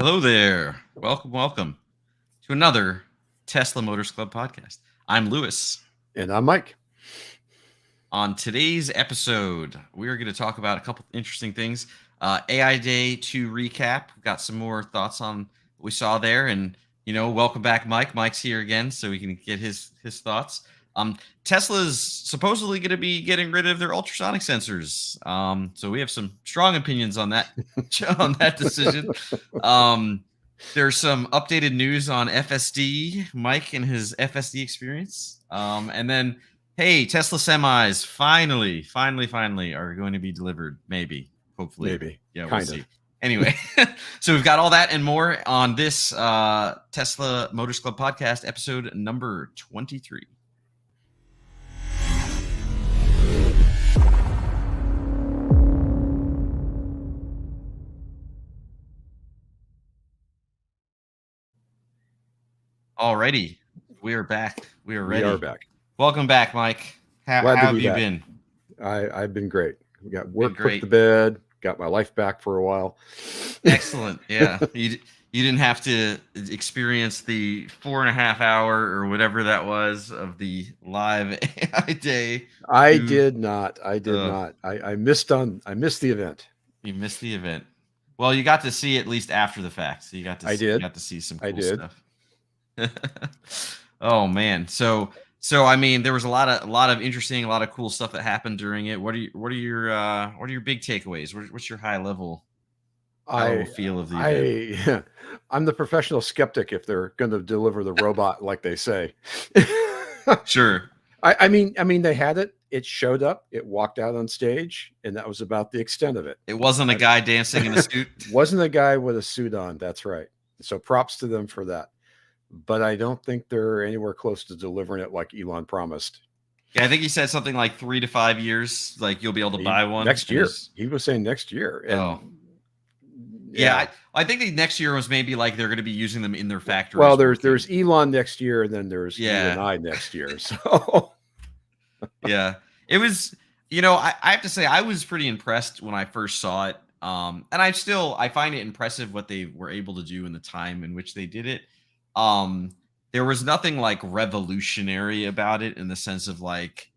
Hello there. Welcome to another Tesla Motors Club podcast. I'm Lewis. And I'm Mike. On today's episode, we are going to talk about a couple interesting things. AI Day to recap. We've got some more thoughts on what we saw there, and welcome back, Mike. Mike's here again, so we can get his thoughts. Tesla's supposedly going to be getting rid of their ultrasonic sensors. So we have some strong opinions on that on that decision. There's some updated news on FSD, Mike and his FSD experience. And then, hey, Tesla semis finally are going to be delivered. Maybe, hopefully. Maybe. Yeah, we'll see. Anyway, so we've got all that and more on this Tesla Motors Club podcast, episode number 23. Alrighty, we are back. We are ready. We are back. Welcome back, Mike. How have you been? I've been great. We got work put to bed. Got my life back for a while. Excellent. Yeah, you didn't have to experience the 4.5 hour or whatever that was of the live AI day. I did not. I missed the event. You missed the event. Well, you got to see at least after the fact. So you got to. You got to see some cool stuff. Oh man. So I mean, there was a lot of interesting, a lot of cool stuff that happened during it. What are your big takeaways? What's your high level feel of the event? I'm the professional skeptic if they're going to deliver the robot like they say. Sure. I mean, they had it. It showed up. It walked out on stage, and that was about the extent of it. It wasn't a guy dancing in a suit. Wasn't a guy with a suit on. That's right. So props to them for that. But I don't think they're anywhere close to delivering it like Elon promised. Yeah, I think he said something like 3 to 5 years, like you'll be able to buy one next year. He was saying next year. And, yeah, I think the next year was maybe like they're going to be using them in their factories. Well, there's Elon next year, and then there's Elon next year. So yeah, it was. I have to say I was pretty impressed when I first saw it. And I find it impressive what they were able to do in the time in which they did it. There was nothing like revolutionary about it in the sense of like,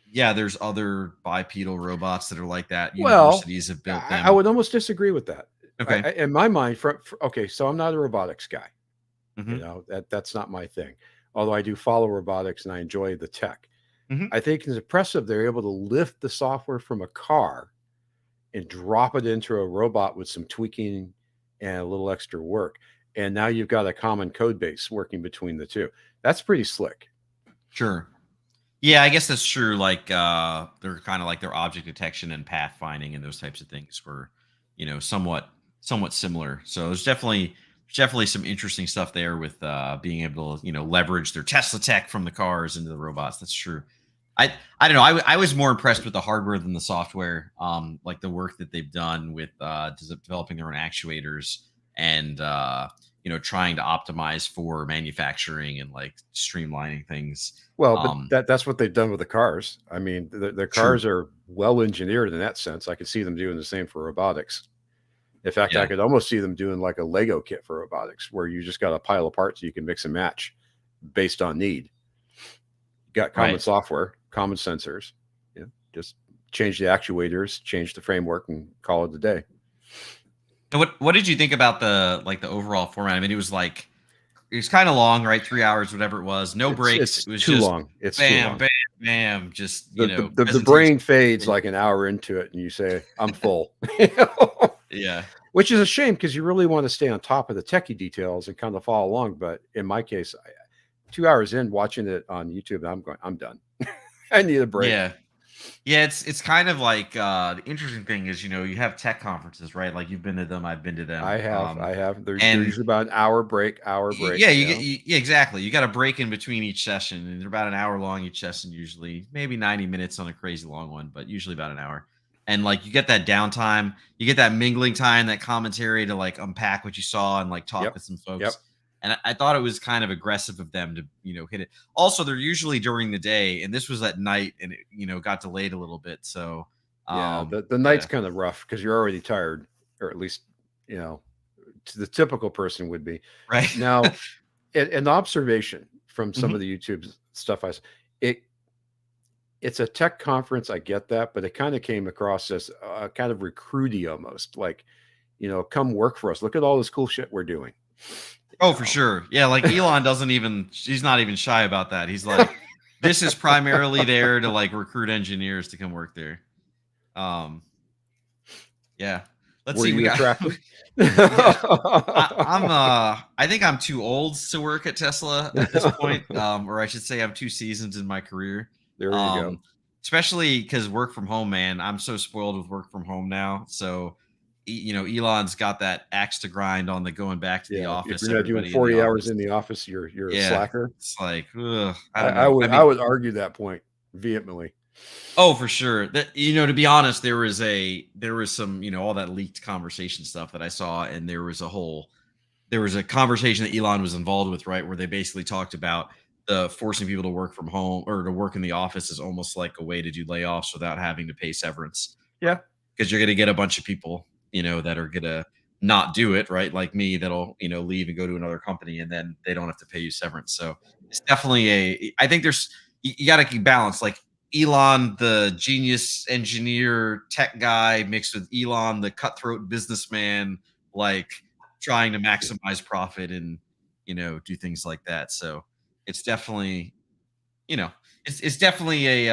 yeah, there's other bipedal robots that are like that. Universities have built them. I would almost disagree with that. Okay. In my mind, so I'm not a robotics guy. Mm-hmm. That's not my thing. Although I do follow robotics and I enjoy the tech. Mm-hmm. I think it's impressive they're able to lift the software from a car and drop it into a robot with some tweaking and a little extra work. And now you've got a common code base working between the two. That's pretty slick. Sure. Yeah, I guess that's true. Like they're kind of like their object detection and pathfinding and those types of things were, somewhat similar. So there's definitely some interesting stuff there with being able to, leverage their Tesla tech from the cars into the robots. That's true. I don't know. I was more impressed with the hardware than the software. Like the work that they've done with developing their own actuators and trying to optimize for manufacturing and like streamlining things. Well, but that's what they've done with the cars. I mean, the cars are well engineered in that sense. I could see them doing the same for robotics. In fact, I could almost see them doing like a Lego kit for robotics, where you just got a pile of parts you can mix and match based on need. You got common software, common sensors. Just change the actuators, change the framework, and call it a day. And what did you think about the overall format? I mean, it was kind of long, right? 3 hours, whatever it was. No breaks. It was too long. It's bam, too long. bam. Just the brain fades like an hour into it, and you say, "I'm full." Yeah. Which is a shame because you really want to stay on top of the techie details and kind of follow along. But in my case, 2 hours in watching it on YouTube, I'm done. I need a break. Yeah, it's kind of like the interesting thing is, you have tech conferences, right? Like you've been to them, I've been to them. I have. There's usually about an hour break. Yeah, exactly. You got a break in between each session, and they're about an hour long each session usually. Maybe 90 minutes on a crazy long one, but usually about an hour. And like you get that downtime, you get that mingling time, that commentary to like unpack what you saw and like talk with some folks. Yep. And I thought it was kind of aggressive of them to, hit it. Also, they're usually during the day, and this was at night, and it, got delayed a little bit. So the night's kind of rough because you're already tired, or at least the typical person would be. Right. Now, an observation from some Mhm. of the YouTube stuff it it's a tech conference. I get that, but it kind of came across as kind of recruity almost, like, come work for us. Look at all this cool shit we're doing. Oh, for sure. Yeah, like Elon doesn't even he's not even shy about that. He's like, this is primarily there to like recruit engineers to come work there. Um, yeah. Let's Were see. We you got attracted? yeah. I think I'm too old to work at Tesla at this point. Or I should say I'm too seasoned in my career. There you go. Um, especially because work from home, man. I'm so spoiled with work from home now. So Elon's got that axe to grind on the going back to the Yeah, if office, you're not doing everybody in the 40 hours office. in the office, you're a Yeah. slacker. It's like, ugh, I I, don't I know. would I I mean, would argue that point vehemently. oh, for sure. That to be honest, there was some, all that leaked conversation stuff that I saw, and there was a conversation that Elon was involved with, right, where they basically talked about the forcing people to work from home or to work in the office is almost like a way to do layoffs without having to pay severance. Yeah. Because you're going to get a bunch of people, that are going to not do it, right? Like me, that'll, leave and go to another company and then they don't have to pay you severance. So it's definitely I think you got to keep balance. Like Elon, the genius engineer tech guy, mixed with Elon, the cutthroat businessman, like trying to maximize profit and, do things like that. So it's definitely, you know, it's definitely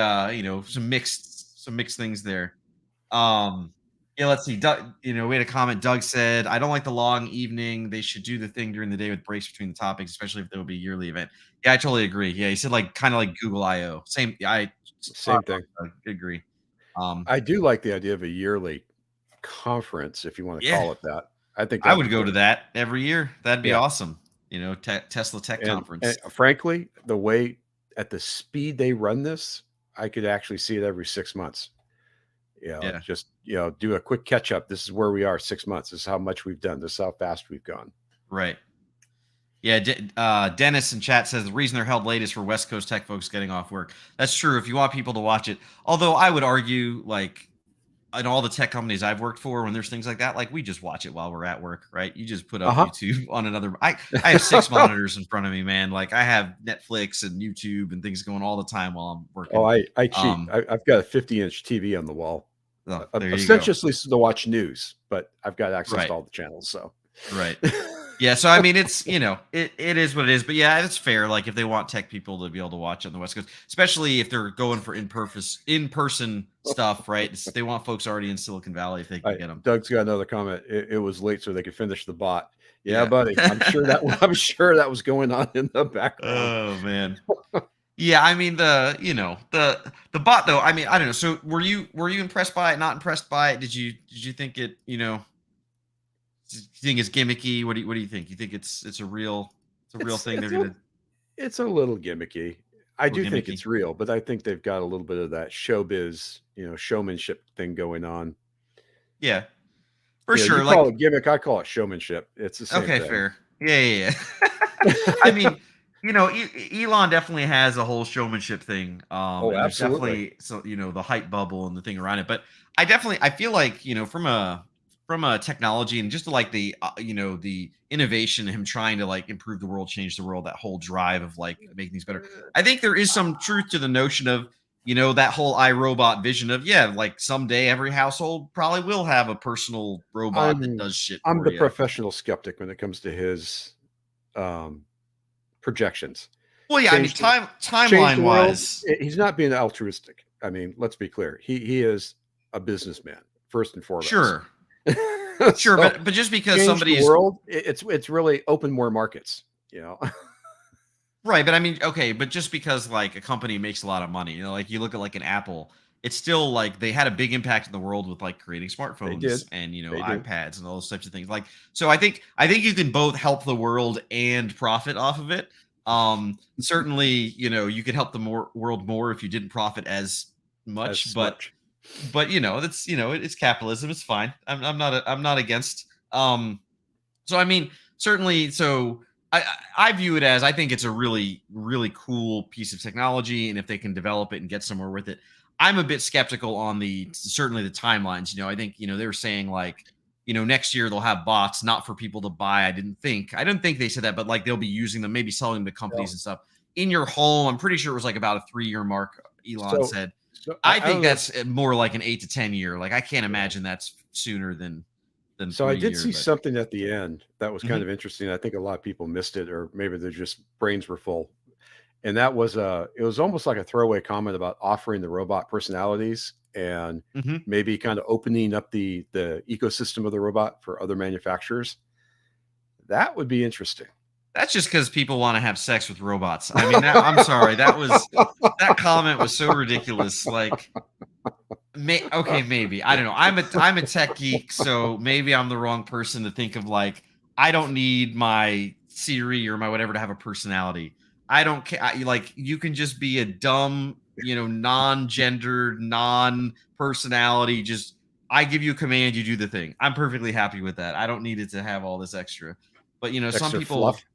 some mixed things there. um, yeah, let's see. Doug, we had a comment. Doug said, "I don't like the long evening. They should do the thing during the day with breaks between the topics, especially if there will be a yearly event." Yeah, I totally agree. Yeah, he said like kind of like Google I/O. Same. Yeah, I spot Same thing. on, agree. Um, I do like the idea of a yearly conference, if you want to yeah, call it that. I think I that'd would be go to good. that every year. That'd be Yeah. awesome. Tesla Tech And Conference. frankly, the way at the speed they run this, I could actually see it every 6 months. Yeah, Just, do a quick catch up. This is where we are 6 months. This is how much we've done. This is how fast we've gone. right. Yeah, Dennis in chat says the reason they're held late is for West Coast tech folks getting off work. That's true. If you want people to watch it, although I would argue, like in all the tech companies I've worked for, when there's things like that, like we just watch it while we're at work, right? You just put up Uh-huh. YouTube on another. I have 6 monitors in front of me, man. Like I have Netflix and YouTube and things going all the time while I'm Oh, working. I cheat. Um, I've got a 50-inch TV on the wall, there you go. ostensibly to watch news, but I've got access to Right, all the channels. So, right. Yeah, so I mean, it's it is what it is, but yeah, it's fair. Like if they want tech people to be able to watch on the West Coast, especially if they're going for in person stuff, right? They want folks already in Silicon Valley if they can get them. Doug's got another comment. It was late so they could finish the bot. Yeah, Yeah. buddy. I'm sure that was going on in the background. Oh man. Yeah, I mean the bot though. I mean, I don't know. So were you impressed by it? Not impressed by it? Did you think it? Do you think it's gimmicky? What do you think? You think it's a real It's thing? They're it's a gonna it's a little gimmicky. I little do think gimmicky. it's real, but I think they've got a little bit of that showbiz, showmanship thing going on. Yeah, for You sure. call Like it gimmick, I call it showmanship. It's the same okay, thing. fair. Yeah, yeah, yeah. I mean, Elon definitely has a whole showmanship thing. Oh, And there's absolutely. definitely the hype bubble and the thing around it. But I feel like from a technology and just like the innovation, him trying to like improve the world, change the world, that whole drive of like making things better. I think there is some truth to the notion of that whole iRobot vision of yeah, like someday every household probably will have a personal robot that I'm does shit I'm for the you. professional skeptic when it comes to his um, projections. Well, yeah, I mean, Change the change timeline the world. wise, He's not being altruistic. I mean, let's be clear. He is a businessman first and foremost. sure, sure, So but just because change the somebody's world. It's really open more markets. You know. right, but I mean, okay, but just because like a company makes a lot of money, like you look at like an Apple, it's still like they had a big impact in the world with like creating They smartphones did. and They do. iPads and all those types of things. Like, so I think you can both help the world and profit off of it. Certainly, you could help the world more if you didn't profit as much, As but much. that's it's capitalism. It's fine. I'm not against. So I mean, certainly. So I view it as I think it's a really really cool piece of technology, and if they can develop it and get somewhere with it, I'm a bit skeptical on the certainly the timelines. I think they were saying like next year they'll have bots not for people to buy. I didn't think they said that, but like they'll be using them, maybe selling them to companies No. and stuff in your home. I'm pretty sure it was like about a 3-year mark, Elon So said. I I don't think know. that's more like an 8 to 10 year. Like I can't Yeah. imagine that's sooner than So I three did year. see But something at the end that was kind Mhm. of interesting. I think a lot of people missed it, or maybe their just brains were full. And that was it was almost like a throwaway comment about offering the robot personalities and Mhm. maybe kind of opening up the ecosystem of the robot for other manufacturers. That would be interesting. That's just because people want to have sex with robots. I mean, I'm sorry. That comment was so ridiculous. Like, okay, maybe. I don't know. I'm a tech geek, so maybe I'm the wrong person to think of like I don't need my Siri or my whatever to have a personality. I don't care. Like you can just be a dumb, non-gendered, non-personality. Just I give you a command, you do the thing. I'm perfectly happy with that. I don't need it to have all this extra. But some Extra people fluff.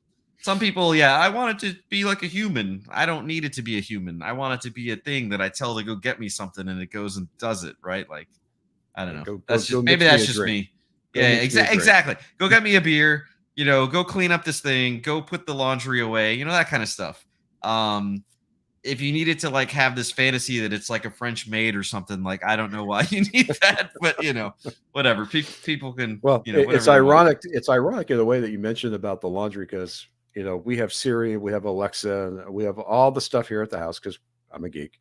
yeah, I want it to be like a human. I don't need it to be a human. I want it to be a thing that I tell to go get me something and it goes and does it, right? Like, I don't know. Go Maybe mix me that's a just drink. me. Go Yeah, mix me a drink. exactly. Go get me a beer, go clean up this thing, go put the laundry away, that kind of stuff. Um, if you needed to like have this fantasy that it's like a French maid or something, like I don't know why you need that, but whatever. People can, Well, it's whatever they want. ironic. It's ironic in a way that you mentioned about the laundry because we have Siri, we have Alexa, and we have all the stuff here at the house because I'm a geek,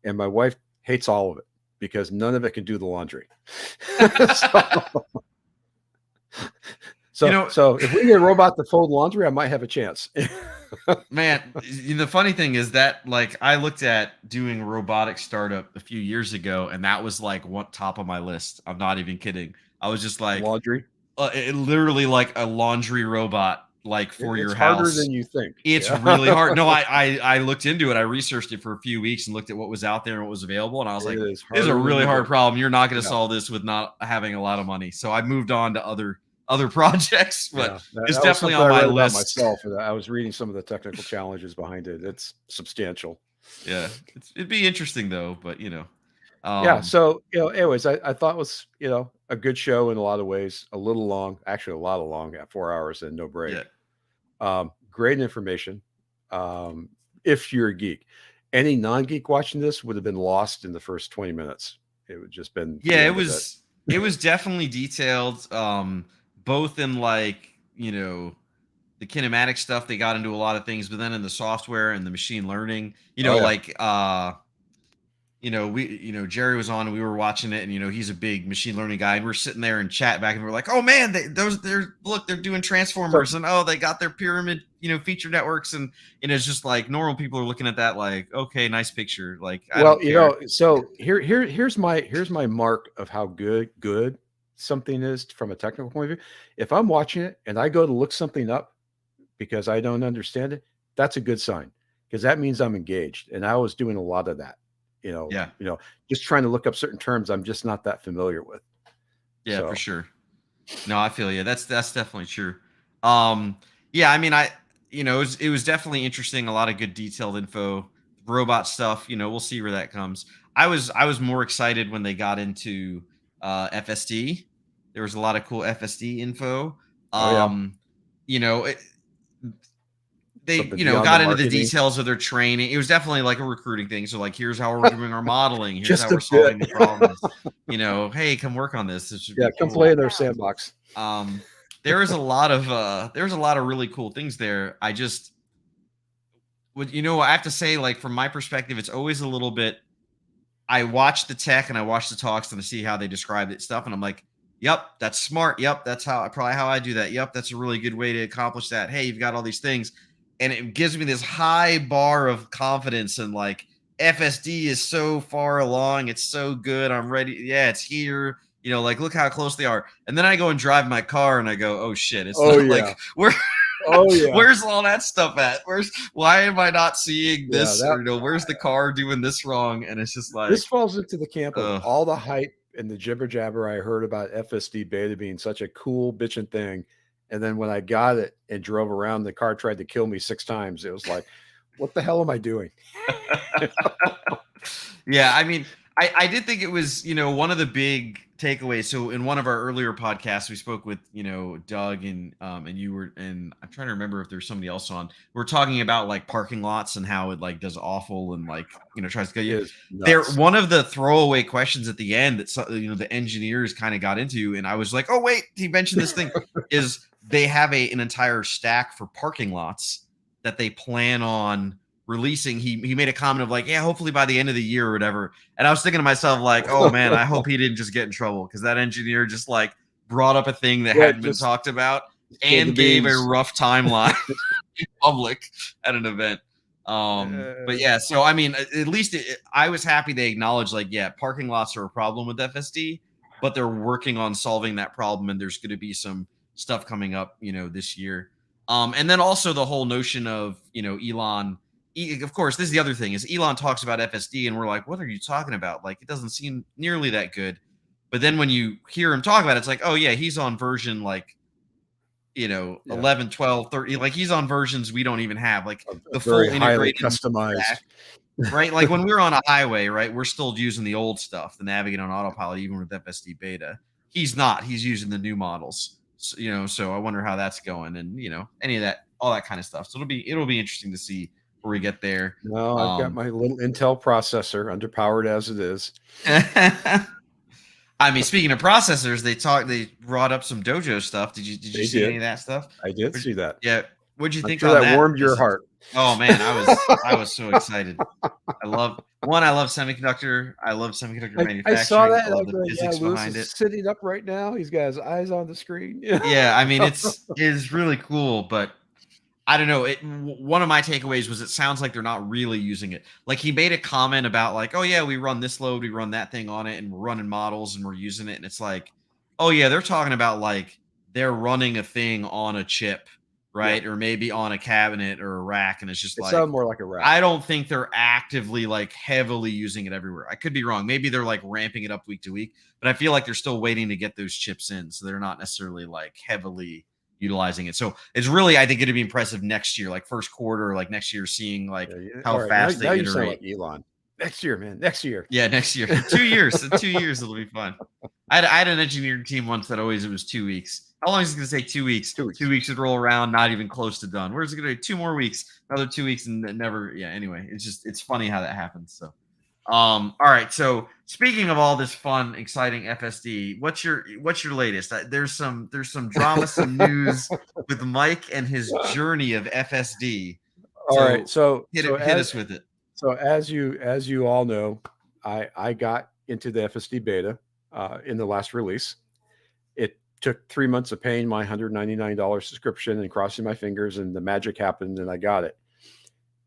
and my wife hates all of it because none of it can do the laundry. so, you so, know, so if we get a robot to fold laundry, I might have a chance. Man, the funny thing is that like I looked at doing a robotic startup a few years ago, and that was like one top of my list. I'm not even kidding. I was just like, Laundry. literally like a laundry robot, like for It's your harder house. than you think. It's Yeah, really hard. No, I looked into it. I researched it for a few weeks and looked at what was out there and what was available, and I was it like, is "This is a harder than really you hard think. problem. You're not going to Yeah, solve this with not having a lot of money." So I moved on to other projects, but yeah. it's That was definitely something on I my read about list. myself, and I was reading some of the technical challenges behind it. It's substantial. Yeah, it'd be interesting though, but Yeah. um, So, anyways, I thought it was, a good show in a lot of ways, a little long, actually a lot of long at 4 hours and no yeah, break. Great information. If you're a geek, any non-geek watching this would have been lost in the first 20 minutes. It would just been the yeah. It end of it. was it was definitely detailed, both in like the kinematic stuff. They got into a lot of things, but then in the software and the machine learning, Oh yeah. like Jerry was on and we were watching it, and he's a big machine learning guy, and we're sitting there and chat back, and we're like, oh man, they're doing So transformers, and oh, they got their pyramid, feature networks, and it's just like normal people are looking at that like, okay, nice picture, like I well, don't care. so here's my mark of how good something is from a technical point of view. If I'm watching it and I go to look something up because I don't understand it, that's a good sign because that means I'm engaged. And I was doing a lot of that, Yeah, just trying to look up certain terms I'm just not that familiar with. yeah, for So, sure. No, I feel you. That's definitely true. Um, yeah, I mean, it was definitely interesting. A lot of good detailed info, robot stuff. We'll see where that comes. I was more excited when they got into FSD. There was a lot of cool FSD info. oh yeah, Um, you know, it, they something beyond the got into the marketing, details of their training. It was definitely like a recruiting thing. So like, here's how we're doing our modeling. Here's how just a we're bit. solving the problems. Hey, come work on this. This should Yeah, be come play cool. in their sandbox. Um, there was a lot of really cool things there. I just I have to say, like from my perspective, it's always a little bit. I watch the tech and I watch the talks and I see how they describe it stuff, and I'm like, "Yep, that's smart. Yep, that's probably how I do that. Yep, that's a really good way to accomplish that. Hey, you've got all these things," and it gives me this high bar of confidence and like FSD is so far along. It's so good. I'm ready. Yeah, it's here. Like look how close they are. And then I go and drive my car and I go, "Oh shit, it's Oh not yeah. like we're." Oh yeah. Where's all that stuff at? Why am I not seeing Yeah, this? Or where's the car doing this wrong? And it's just like, this falls into the camp of ugh. all the hype and the jibber jabber I heard about FSD beta being such a cool bitchin' thing. And then when I got it and drove around, the car tried to kill me 6 times. It was like, what the hell am I doing? Yeah, I mean, I did think it was, one of the big takeaways. So in one of our earlier podcasts, we spoke with, Doug and you were, and I'm trying to remember if there's somebody else on. We're talking about like parking lots and how it like does awful and like, tries to get you Is there. nuts. One of the throwaway questions at the end that the engineers kind of got into, and I was like, oh wait, he mentioned this thing, is they have an entire stack for parking lots that they plan on releasing. He made a comment of like, yeah, hopefully by the end of the year or whatever. And I was thinking to myself, like, oh man, I hope he didn't just get in trouble, because that engineer just like brought up a thing that Yeah, hadn't been just talked about spilled the and gave a beans. rough timeline in public at an event. But yeah, so I mean, at least I was happy they acknowledged, like, yeah, parking lots are a problem with FSD, but they're working on solving that problem, and there's going to be some stuff coming up, this year. And then also the whole notion of, Elon. Of course, this is the other thing, is Elon talks about FSD, and we're like, what are you talking about? Like, it doesn't seem nearly that good. But then when you hear him talk about it, it's like, oh yeah, he's on version like, Yeah, 11, 12, 13. Like, he's on versions we don't even have, like a the full very highly integrated customized. stack, right? Like when we're on a highway, right, we're still using the old stuff, the navigate on autopilot, even with FSD beta. He's not. He's using the new models. So, so I wonder how that's going, and any of that, all that kind of stuff. So it'll be interesting to see where we get there. No, I've got Um, my little Intel processor, underpowered as it is. I mean, speaking of processors, they brought up some Dojo stuff. Did you They see any did. of that stuff? I did see that. Yeah, what'd you I'm think sure on that that? warmed your Because, heart. oh man, I was so excited. I love semiconductor. I love semiconductor I saw manufacturing. that I and I love was the like, yeah, physics Lewis behind is it. sitting up right now. He's got his eyes on the screen. Yeah. Yeah, I mean, it's really cool, but I don't know. One of my takeaways was it sounds like they're not really using it. Like, he made a comment about like, oh yeah, we run this load, we run that thing on it, and we're running models and we're using it, and it's like, oh yeah, they're talking about like they're running a thing on a chip, Yeah. right, or maybe on a cabinet or a rack, and it's just It like, sounded more like a rack. I don't think they're actively like heavily using it everywhere. I could be wrong. Maybe they're like ramping it up week to week, but I feel like they're still waiting to get those chips in, so they're not necessarily like heavily utilizing it. So it's really, I think, going to be impressive next year, like first quarter, like next year, seeing like Yeah, yeah. how All right. Now, fast they now you sound iterate. like Elon. Next year, man. Next year. Yeah, next year, 2 years, in 2 years, it'll be fun. I had an engineering team once that always, it was 2 weeks. How long is it going to take? 2 weeks. 2 weeks. 2 weeks would roll around, not even close to done. Where's it going to be? 2 more weeks, another 2 weeks, and never. Yeah. Anyway, it's funny how that happens. So, all right. So speaking of all this fun, exciting FSD, what's your latest? There's some drama, some news with Mike and his journey of FSD. All right. So So hit us with it. as you all know, I got into the FSD beta in the last release. It took 3 months of paying my $199 subscription and crossing my fingers, and the magic happened, and I got it.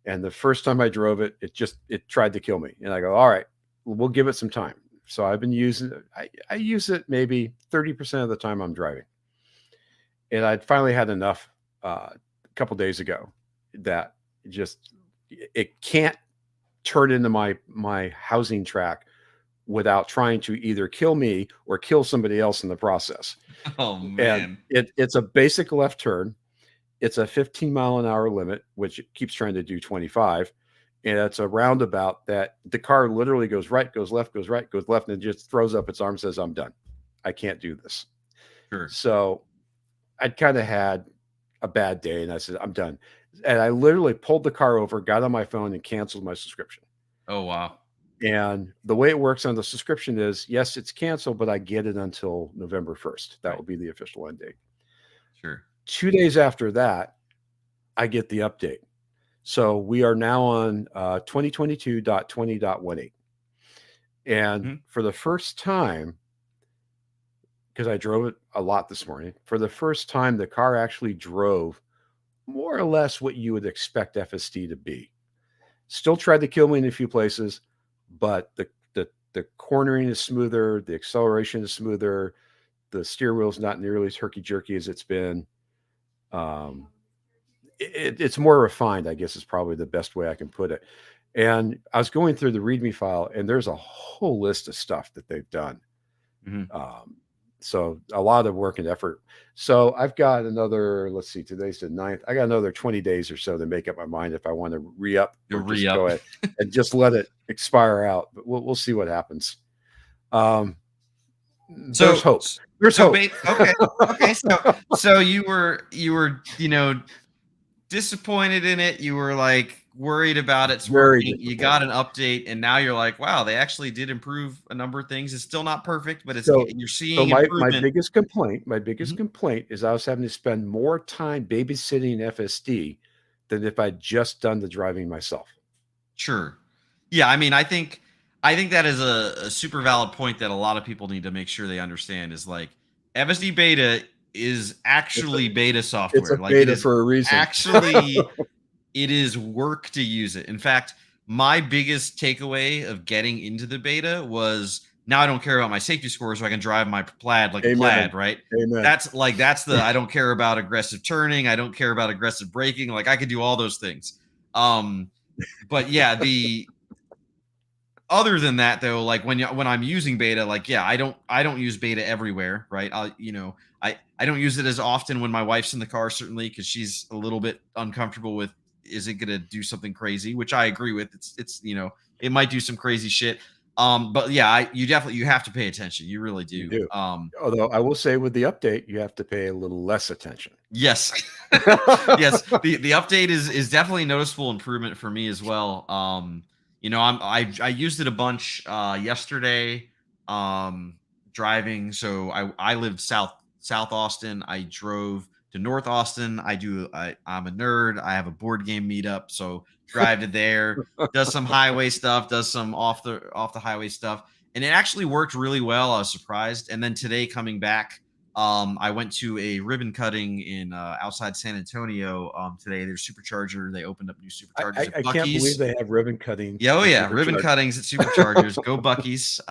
And the first time I drove it, it tried to kill me. And I go, all right, we'll give it some time. So I've been using it. I use it maybe 30% of the time I'm driving. And I'd finally had enough a couple days ago that it can't turn into my housing track without trying to either kill me or kill somebody else in the process. Oh And man. it's a basic left turn. It's a 15-mile-an-hour limit, which it keeps trying to do 25. And it's a roundabout that the car literally goes right, goes left, goes right, goes left, and it just throws up its arm and says, I'm done. I can't do this. Sure. So I'd kind of had a bad day, and I said, I'm done. And I literally pulled the car over, got on my phone, and canceled my subscription. Oh wow. And the way it works on the subscription is, yes, it's canceled, but I get it until November 1st. That will be the official end date. Sure. 2 days after that, I get the update. So we are now on 2022.20.18. And for the first time, because I drove it a lot this morning, for the first time, the car actually drove more or less what you would expect FSD to be. Still tried to kill me in a few places, but the cornering is smoother, the acceleration is smoother, the steer wheel is not nearly as herky-jerky as it's been. It's more refined, I guess, is probably the best way I can put it. And I was going through the README file, and there's a whole list of stuff that they've done. So a lot of work and effort. So I've got another, let's see, today's the 9th. I got another 20 days or so to make up my mind if I want to re-up You or just go re-up. ahead and just let it expire out. But we'll see what happens. Um, there's So hope. There's so hope. okay. Okay. So you were disappointed in it. You were like worried about it's Very working. You got disappointed. an update, and now you're like, wow, they actually did improve a number of things. It's still not perfect, but So you're so seeing my improvement. biggest complaint, my biggest Mhm. complaint is I was having to spend more time babysitting FSD than if I'd just done the driving myself. Sure. Yeah, I mean, I think that is a super valid point that a lot of people need to make sure they understand is like FSD beta is It's a actually beta it's a software. Like it beta is for a reason. actually it is work to use it. In fact, my biggest takeaway of getting into the beta was now I don't care about my safety score, so I can drive my plaid like a Amen. plaid, right? Amen. That's the I don't care about aggressive turning, I don't care about aggressive braking. Like I could do all those things. But yeah, the other than that though, like when I'm using beta, like yeah, I don't use beta everywhere, right? I don't use it as often when my wife's in the car, certainly because she's a little bit uncomfortable with is it gonna do something crazy, which I agree with. It's it might do some crazy shit. But yeah, you have to pay attention. You really You do. do. Although I will say with the update, you have to pay a little less attention. Yes. Yes, the update is definitely a noticeable improvement for me as well. I used it a bunch yesterday driving. So I lived South Austin. I drove to North Austin. I'm a nerd. I have a board game meetup, so drive to there, does some highway stuff, does some off the highway stuff, and it actually worked really well. I was surprised. And then today coming back, I went to a ribbon cutting in outside San Antonio today. There's supercharger. They opened up new superchargers at I can't believe Bucky's. they have ribbon cutting Yeah, oh in yeah, ribbon supercharged. cuttings at superchargers. Go Bucky's.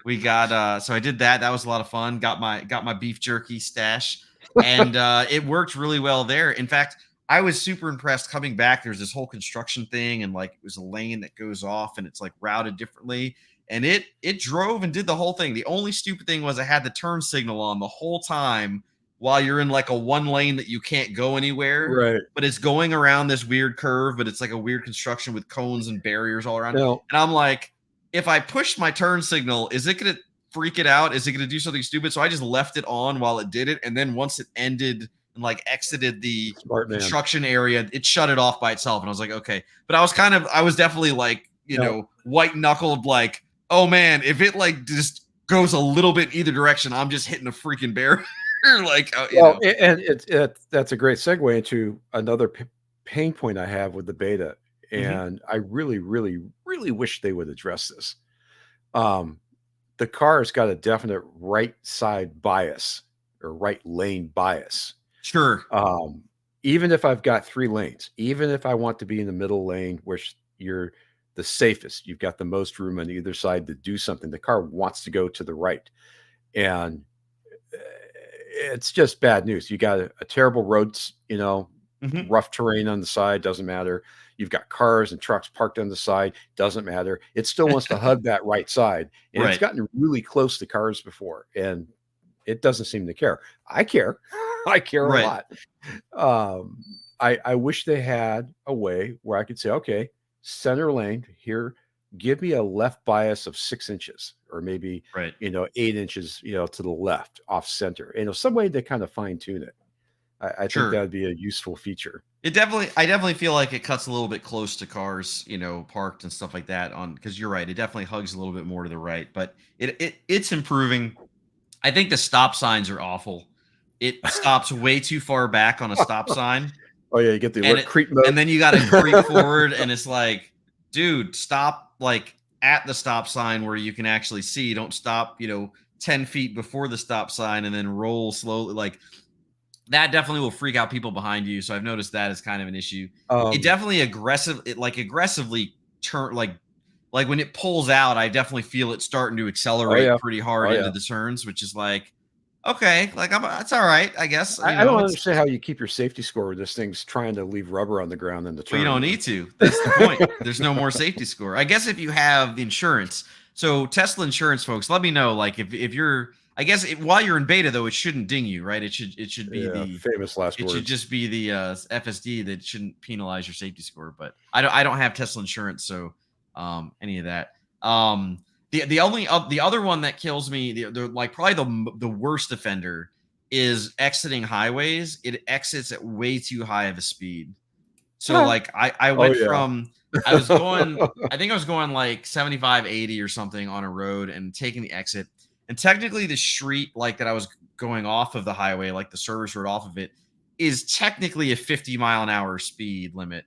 We got so I did that. That was a lot of fun. Got my beef jerky stash, and it worked really well there. In fact, I was super impressed coming back. There's this whole construction thing, and like it was a lane that goes off, and it's like routed differently. And it drove and did the whole thing. The only stupid thing was I had the turn signal on the whole time while you're in like a one lane that you can't go anywhere, Right. but it's going around this weird curve, but it's like a weird construction with cones and barriers all around. Now, And I'm like, if I push my turn signal, is it going to freak it out? Is it going to do something stupid? So I just left it on while it did it. And then once it ended and like exited the smart man. construction area, it shut it off by itself. And I was like, okay. But I was definitely like, Now, white knuckled, like, oh man, if it like just goes a little bit either direction, I'm just hitting a freaking barrier. Like, well, and that's a great segue into another pain point I have with the beta, Mhm. and I really, really, really wish they would address this. Um, the car has got a definite right side bias or right lane bias. Sure. Um, even if I've got 3 lanes, even if I want to be in the middle lane, which you're the safest, you've got the most room on either side to do something, the car wants to go to the right. And it's just bad news. You got a terrible roads, Mhm. rough terrain on the side, doesn't matter. You've got cars and trucks parked on the side, doesn't matter. It still wants to hug that right side. And it's Right. gotten really close to cars before, and it doesn't seem to care. I care. I care a Right. lot. Um, I wish they had a way where I could say, okay, center lane here, give me a left bias of 6 inches or maybe, Right. 8 inches, to the left off center, some way to kind of fine tune it. I think Sure. that'd be a useful feature. I definitely feel like it cuts a little bit close to cars, parked and stuff like that on because you're right. It definitely hugs a little bit more to the right, but it's improving. I think the stop signs are awful. It stops way too far back on a stop sign. Oh yeah, you get the And alert it creep mode. and then you gotta creep forward, and it's like, dude, stop, like, at the stop sign where you can actually see. Don't stop, 10 feet before the stop sign and then roll slowly, like, that definitely will freak out people behind you, so I've noticed that is kind of an issue. It Um, definitely aggressively turn like, when it pulls out, I definitely feel it starting to oh accelerate yeah, pretty hard oh into yeah. the turns, which is like, okay, like, it's alright, I guess, I don't understand how you keep your safety score when this thing's trying to leave rubber on the ground in the well, you turn. don't need to. That's the point. There's no more safety score. I guess if you have insurance. So Tesla insurance folks, let me know. Like if you're I guess while you're in beta though, it shouldn't ding you, right? It should be Yeah, the famous last it should words. just be the FSD that shouldn't penalize your safety score. But I don't have Tesla insurance, so any of that. The other one that kills me, the like probably the worst offender is exiting highways. It exits at way too high of a speed. So like I Oh went yeah. from I was going I think I was going like 75, 80 or something on a road and taking the exit. And technically the street like that I was going off of the highway, like the service road off of it, is technically a 50-mile-an-hour speed limit.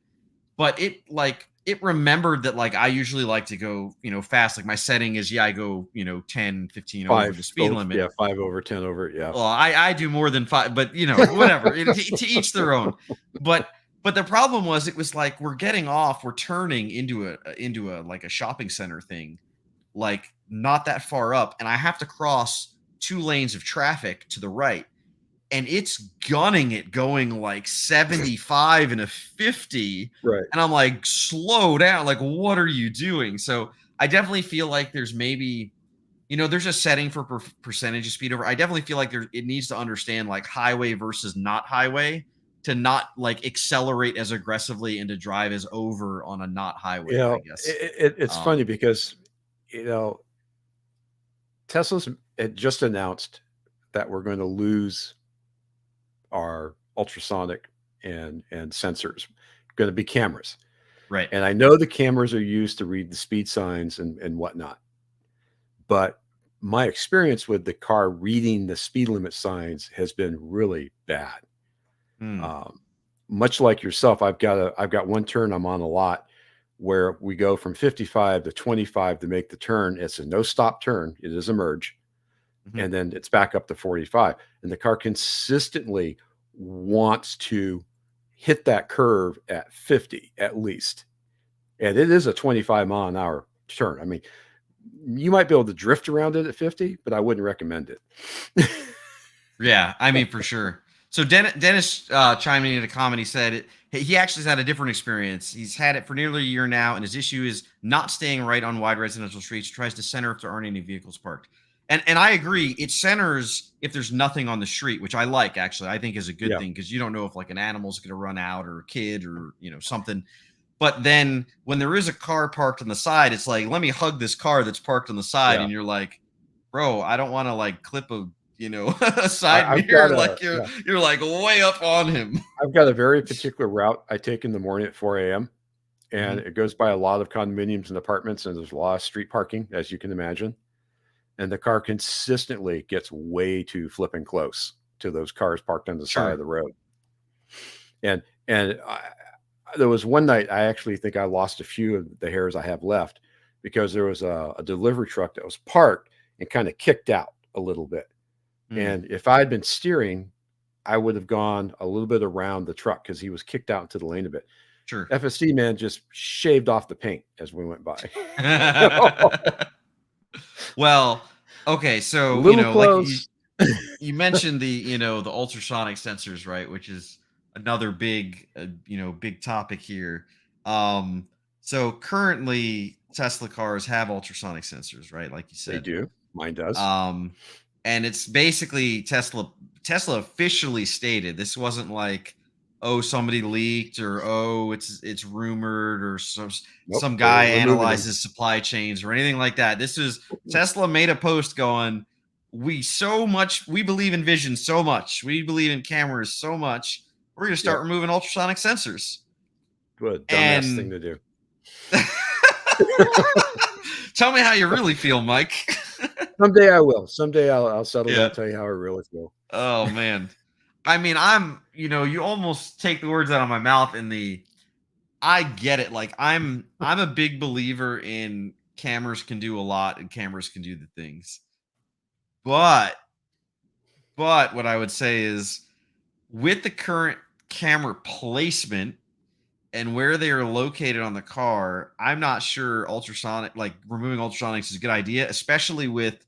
But it remembered that like I usually like to go, fast. Like my setting is I go, 10, 15 over the 5 speed over, limit. yeah, 5 over, 10 over, yeah. Well, I do more than five, but whatever. To each their own. But the problem was it was like we're turning into a like a shopping center thing, like not that far up, and I have to cross two lanes of traffic to the right, and it's gunning it going like 75 and a 50, Right. and I'm like, slow down, like what are you doing? So I definitely feel like there's maybe there's a setting for percentage of speed over. I definitely feel like it needs to understand like highway versus not highway to not like accelerate as aggressively and to drive as over on a not highway, I guess. It's funny Um, because, you know, Tesla's had just announced that we're going to lose our ultrasonic and sensors, going to be cameras. right. And I know the cameras are used to read the speed signs and whatnot. But my experience with the car reading the speed limit signs has been really bad. Hmm. Um, Much like yourself, I've got one turn I'm on a lot where we go from 55 to 25 to make the turn. It's a no stop turn. It is a merge, Mhm. and then it's back up to 45. And the car consistently wants to hit that curve at 50 at least. And it is a 25-mile-an-hour turn. I mean, you might be able to drift around it at 50, but I wouldn't recommend it. Yeah, I mean for sure. So Dennis chiming in a comment. He said he actually has had a different experience. He's had it for nearly a year now, and his issue is not staying right on wide residential streets. Tries to center if there aren't any vehicles parked. And I agree. It centers if there's nothing on the street, which I like actually. I think is a good Yeah, thing because you don't know if like an animal's going to run out or a kid or something. But then when there is a car parked on the side, it's like let me hug this car that's parked on the side, yeah. and you're like, bro, I don't want to like clip a side I've mirror got like you're like way up on him. a very particular route I take in the morning at 4 a.m. and Mhm. it goes by a lot of condominiums and apartments, and there's a lot of street parking, as you can imagine. And the car consistently gets way too flipping close to those cars parked on the side of Sure. the road. And there was one night I actually think I lost a few of the hairs I have left because there was a delivery truck that was parked and kind of kicked out a little bit. Mm, And if I had been steering, I would have gone a little bit around the truck because he was kicked out into the lane a bit. sure. FSC man just shaved off the paint as we went by. You know? Well, okay, A so little like you close. you mentioned the ultrasonic sensors, right? Which is another big topic here. Um, so currently Tesla cars have ultrasonic sensors, right? Like you They said. do. Mine does. Um, and it's basically Tesla officially stated this wasn't like, oh, somebody leaked or oh, it's rumored or Nope. some They're guy removing them. analyzes supply chains or anything like that. This is Tesla made a post going, we believe in vision so much. We believe in cameras so much. We're gonna start Yep. removing ultrasonic sensors. What a dumbass thing And to do. tell me how you really feel, Mike. Someday I will. Someday I'll settle down Yeah. and tell you how I really feel. Oh man. I mean, you almost take the words out of my mouth I get it. Like I'm a big believer in cameras can do a lot and cameras can do the things. But what I would say is with the current camera placement and where they are located on the car, I'm not sure removing ultrasonics is a good idea, especially with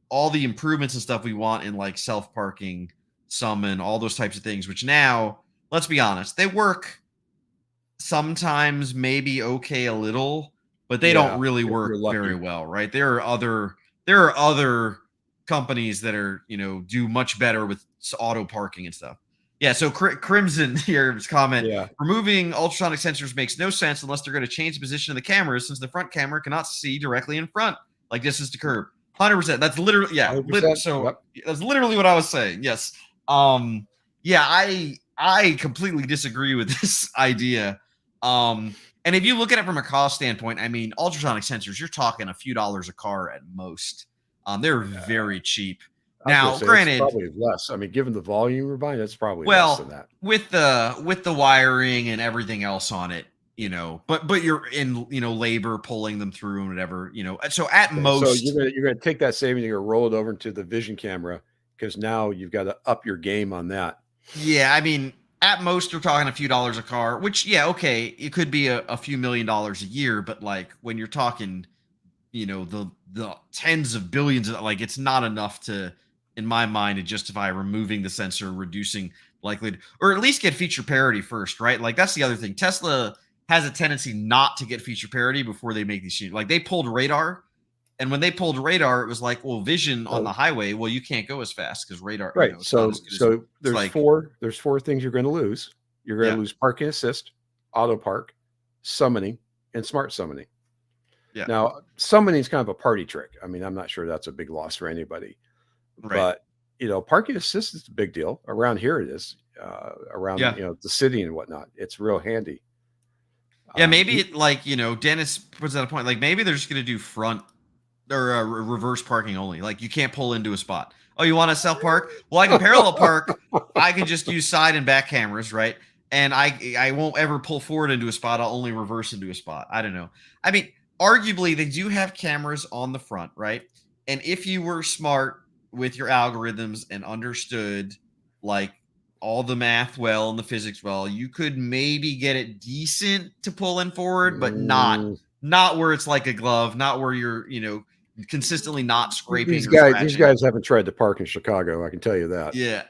all the improvements and stuff we want in like self parking, summon, all those types of things, which now, let's be honest, they work sometimes maybe okay a little, but they don't Yeah. really If you're work very lucky. well, right? There are other companies that are, do much better with auto parking and stuff. Yeah, so Crimson here's comment: Yeah. removing ultrasonic sensors makes no sense unless they're going to change the position of the cameras, since the front camera cannot see directly in front, like distance to curb. 100%. That's literally, yeah. 100%. So Yep. that's literally what I was saying. Yes. Yeah, I completely disagree with this idea. And if you look at it from a cost standpoint, I mean, ultrasonic sensors, you're talking a few dollars a car at most. They're very cheap. I was going to Now, say it's granted, probably less. I mean, given the volume we're buying, it's probably less than well, that. with the wiring and everything else on it, but you're in, labor pulling them through and whatever, So at Okay, so most, you're gonna take that savings, you're gonna roll it over into the vision camera because now you've got to up your game on that. yeah, I mean, at most you're talking a few dollars a car, which, yeah, okay, it could be a few $1 million a year, but like when you're talking, the tens of billions of, like, it's not enough to, in my mind, to justify removing the sensor, reducing likelihood, or at least get feature parity first, right? Like that's the other thing. Tesla has a tendency not to get feature parity before they make these changes. Like they pulled radar, and when they pulled radar, it was like, well, vision on the So highway, well, you can't go as fast because radar, right, it's not as good as it's there's like, four things you're going to lose. You're going yeah, to lose parking assist, auto park, summoning, and smart summoning. yeah, Now, summoning is kind of a party trick. I mean, I'm not sure that's a big loss for anybody, right, but parking assist is a big deal around here. It is around yeah. the city and whatnot. It's real handy. Yeah, maybe E- it, like, Dennis puts out a point. Like maybe they're just gonna do front or reverse parking only. Like you can't pull into a spot. Oh, you want to self park? Well, I can parallel park. I can just use side and back cameras, right? And I won't ever pull forward into a spot. I'll only reverse into a spot. I don't know. I mean, arguably they do have cameras on the front, right? And if you were smart with your algorithms and understood like all the math well and the physics well, you could maybe get it decent to pull in forward, but not Mm, not where it's like a glove, not where you're, consistently not scraping or these scratching. guys haven't tried to park in Chicago. I can tell you that. Yeah.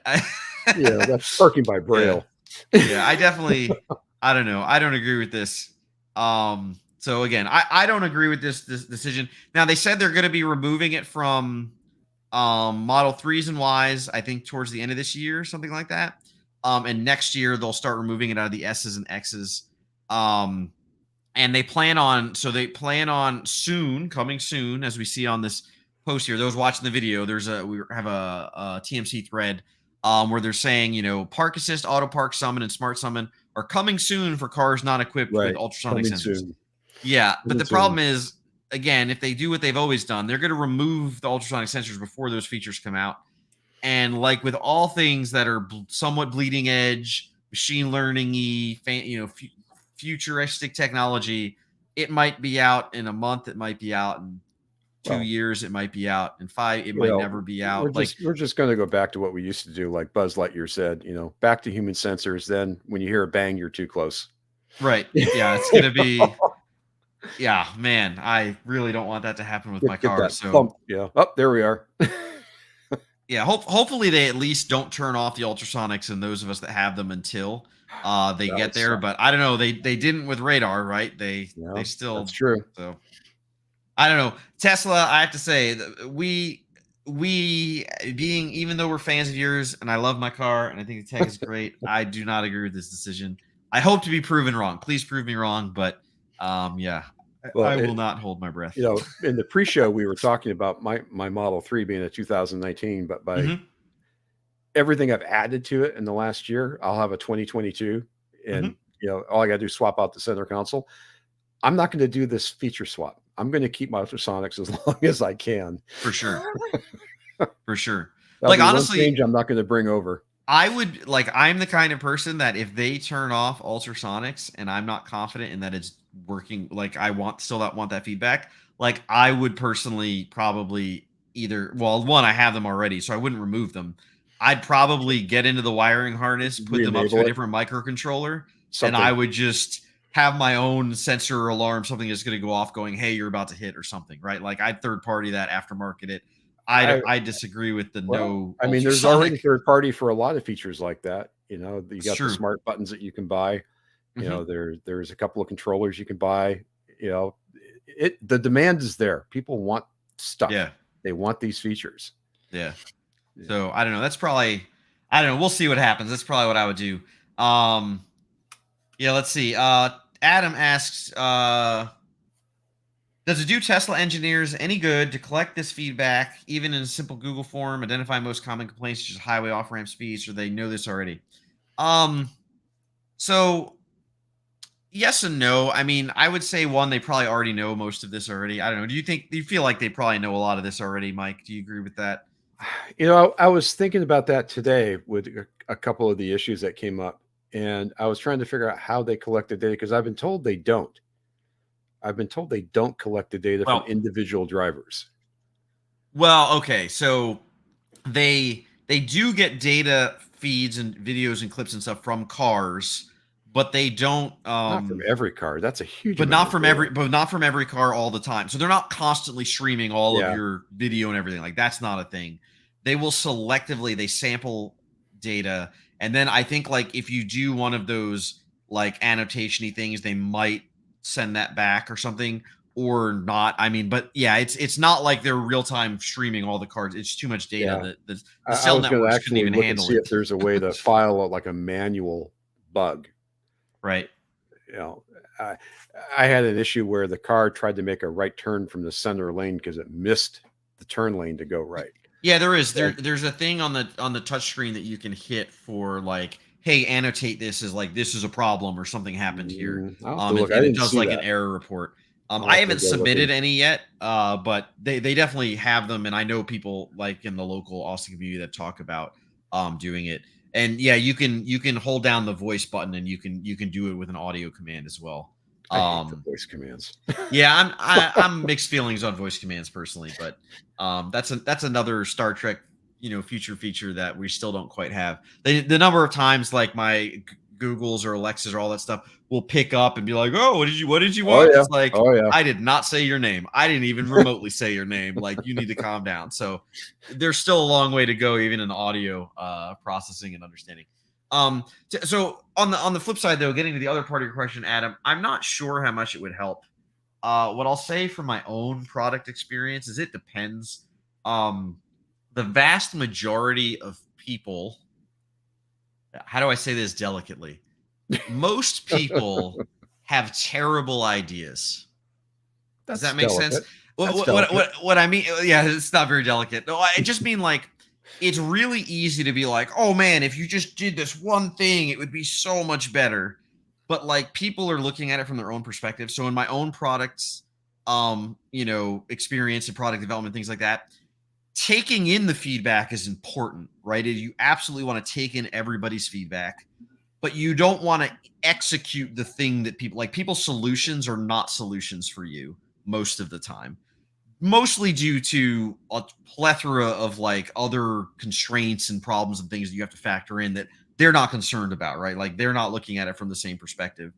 That's parking by Yeah. braille. Yeah. I don't know. I don't agree with this. So again, I don't agree with this decision. Now they said they're going to be removing it from Model 3s and Ys, I think towards the end of this year, something like that. And next year they'll start removing it out of the S's and X's. And they plan on coming soon, as we see on this post here. Those watching the video, we have a TMC thread where they're saying, park assist, auto park, summon, and smart summon are coming soon for cars not equipped with Right. ultrasonic Coming sensors. soon. Yeah, but Coming the problem soon. is, again, if they do what they've always done, they're going to remove the ultrasonic sensors before those features come out. And like with all things that are somewhat bleeding edge, machine learning-y, futuristic technology, it might be out in a month, it might be out in 2 years, it might be out in 5, it might never be out. We're just going to go back to what we used to do, like Buzz Lightyear said. Back to human sensors. Then when you hear a bang, you're too close. Right. Yeah, it's going to be. Yeah, man, I really don't want that to happen with my Get car. that So thump. Yeah. Oh, there we are. yeah, hopefully they at least don't turn off the ultrasonics and those of us that have them until they That get would there. suck. But I don't know. They didn't with radar, right? They Yeah, that's still. true. So I don't know. Tesla, I have to say, we being, even though we're fans of yours and I love my car and I think the tech is great, I do not agree with this decision. I hope to be proven wrong. Please prove me wrong. But yeah, Well, I will not hold my breath. in the pre-show we were talking about my Model 3 being a 2019, but by Hmm. everything I've added to it in the last year, I'll have a 2022, Hmm. and all I got to do is swap out the center console. I'm not going to do this feature swap. I'm going to keep my ultrasonics as long as I can. For sure. For sure. That'll Like be one honestly, change I'm not going to bring over. I'm the kind of person that if they turn off ultrasonics and I'm not confident in that it's working, like I still not want that feedback, like I would personally probably either, well, one, I have them already, so I wouldn't remove them. I'd probably get into the wiring harness, put them up to Re-enable a it. different microcontroller, and I Something. would just have my own sensor or alarm, something that's going to go off going, hey, you're about to hit or something, right? Like I'd third party that, aftermarket it. I I disagree with the Well, no I mean, there's already ultrasonic. third party for a lot of features like that. You It's got the true. smart buttons that you can buy. Hmm. There's a couple of controllers you can buy. You know, the demand is there. People want stuff. Yeah. They want these features. Yeah. Yeah. So I don't know. That's probably I don't know. We'll see what happens. That's probably what I would do. Um, yeah, let's see. Adam asks, does it do Tesla engineers any good to collect this feedback, even in a simple Google form, identify most common complaints such as highway off ramp speeds, or they know this already? Um, so yes and no. I mean, I would say one, they probably already know most of this already. I don't know. Do you feel like they probably know a lot of this already, Mike? Do you agree with that? I was thinking about that today with a couple of the issues that came up, and I was trying to figure out how they collect the data because I've been told they don't. I've been told they don't collect the data from Well, individual drivers. okay. So they do get data feeds and videos and clips and stuff from cars, but they don't Not from every car. That's a huge but amount not of from data. every car all the time. So they're not constantly streaming all of Yeah, your video and everything. Like that's not a thing. They will selectively they sample data, and then I think like if you do one of those like annotation-y things, they might send that back or something or not. I mean, but yeah, it's not like they're real time streaming all the cards. It's too much data yeah. that the I cell was going to networks couldn't actually even look and handle see if it. there's a way to file like a manual bug. Right. You know, I, I had an issue where the car tried to make a right turn from the center lane because it missed the turn lane to go right. Yeah, there is. And There's a thing on the touch screen that you can hit for like, hey, annotate this as like this is a problem or something happened here. I'll have to look. I And it didn't does see like an that. error report. I'll I have to haven't go look submitted in. any yet, but they definitely have them, and I know people like in the local Austin community that talk about doing it. And yeah, you can hold down the voice button, and you can do it with an audio command as well. I hate the Um, voice commands. yeah, I'm mixed feelings on voice commands personally, but that's another Star Trek future feature that we still don't quite have. The number of times like my Googles or Alexas or all that stuff will pick up and be like, "Oh, what did you Oh want?" yeah. It's like Oh yeah. I did not say your name. I didn't even remotely say your name. Like you need to calm down. So there's still a long way to go, even in audio processing and understanding. So on the flip side, though, getting to the other part of your question, Adam, I'm not sure how much it would help. What I'll say from my own product experience is it depends. Um, the vast majority of people, how do I say this delicately? Most people have terrible ideas. Does That's that make sense? delicate. That's delicate. What I mean? Yeah, it's not very delicate. No, I just mean like it's really easy to be like, oh man, if you just did this one thing, it would be so much better. But like people are looking at it from their own perspective. So in my own products, experience and product development, things like that, taking in the feedback is important, right? You absolutely want to take in everybody's feedback, but you don't want to execute the thing that people's solutions are not solutions for you most of the time, mostly due to a plethora of like other constraints and problems and things that you have to factor in that they're not concerned about, right? Like they're not looking at it from the same perspective.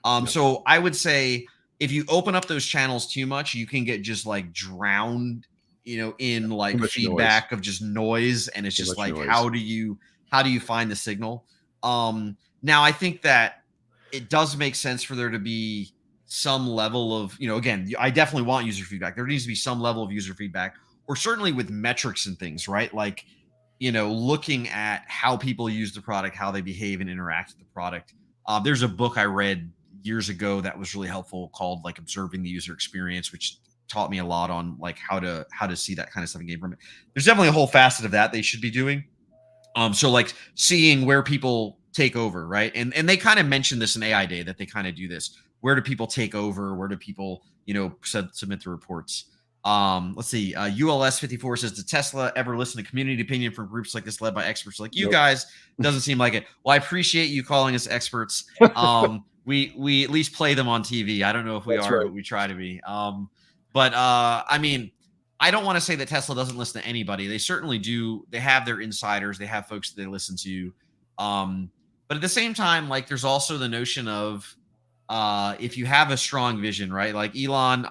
Yep. So I would say if you open up those channels too much, you can get just like drowned, in Too like much noise. feedback of just noise, and it's Too just much like noise. how do you find the signal? Now I think that it does make sense for there to be some level of, again, I definitely want user feedback. There needs to be some level of user feedback, or certainly with metrics and things, right? Like, looking at how people use the product, how they behave and interact with the product. There's a book I read years ago that was really helpful called like Observing the User Experience, which taught me a lot on like how to see that kind of stuff and gain from it. There's definitely a whole facet of that they should be doing. So like seeing where people take over, right? And they kind of mentioned this in AI Day that they kind of do this. Where do people take over? Where do people, submit the reports? Let's see. ULS 54 says, did Tesla ever listen to community opinion from groups like this led by experts like you Nope. guys? Doesn't seem like it. Well, I appreciate you calling us experts. We at least play them on TV. I don't know if we That's are, right. but we try to be. But I mean, I don't want to say that Tesla doesn't listen to anybody. They certainly do. They have their insiders. They have folks that they listen to. But at the same time, like there's also the notion of if you have a strong vision, right? Like Elon,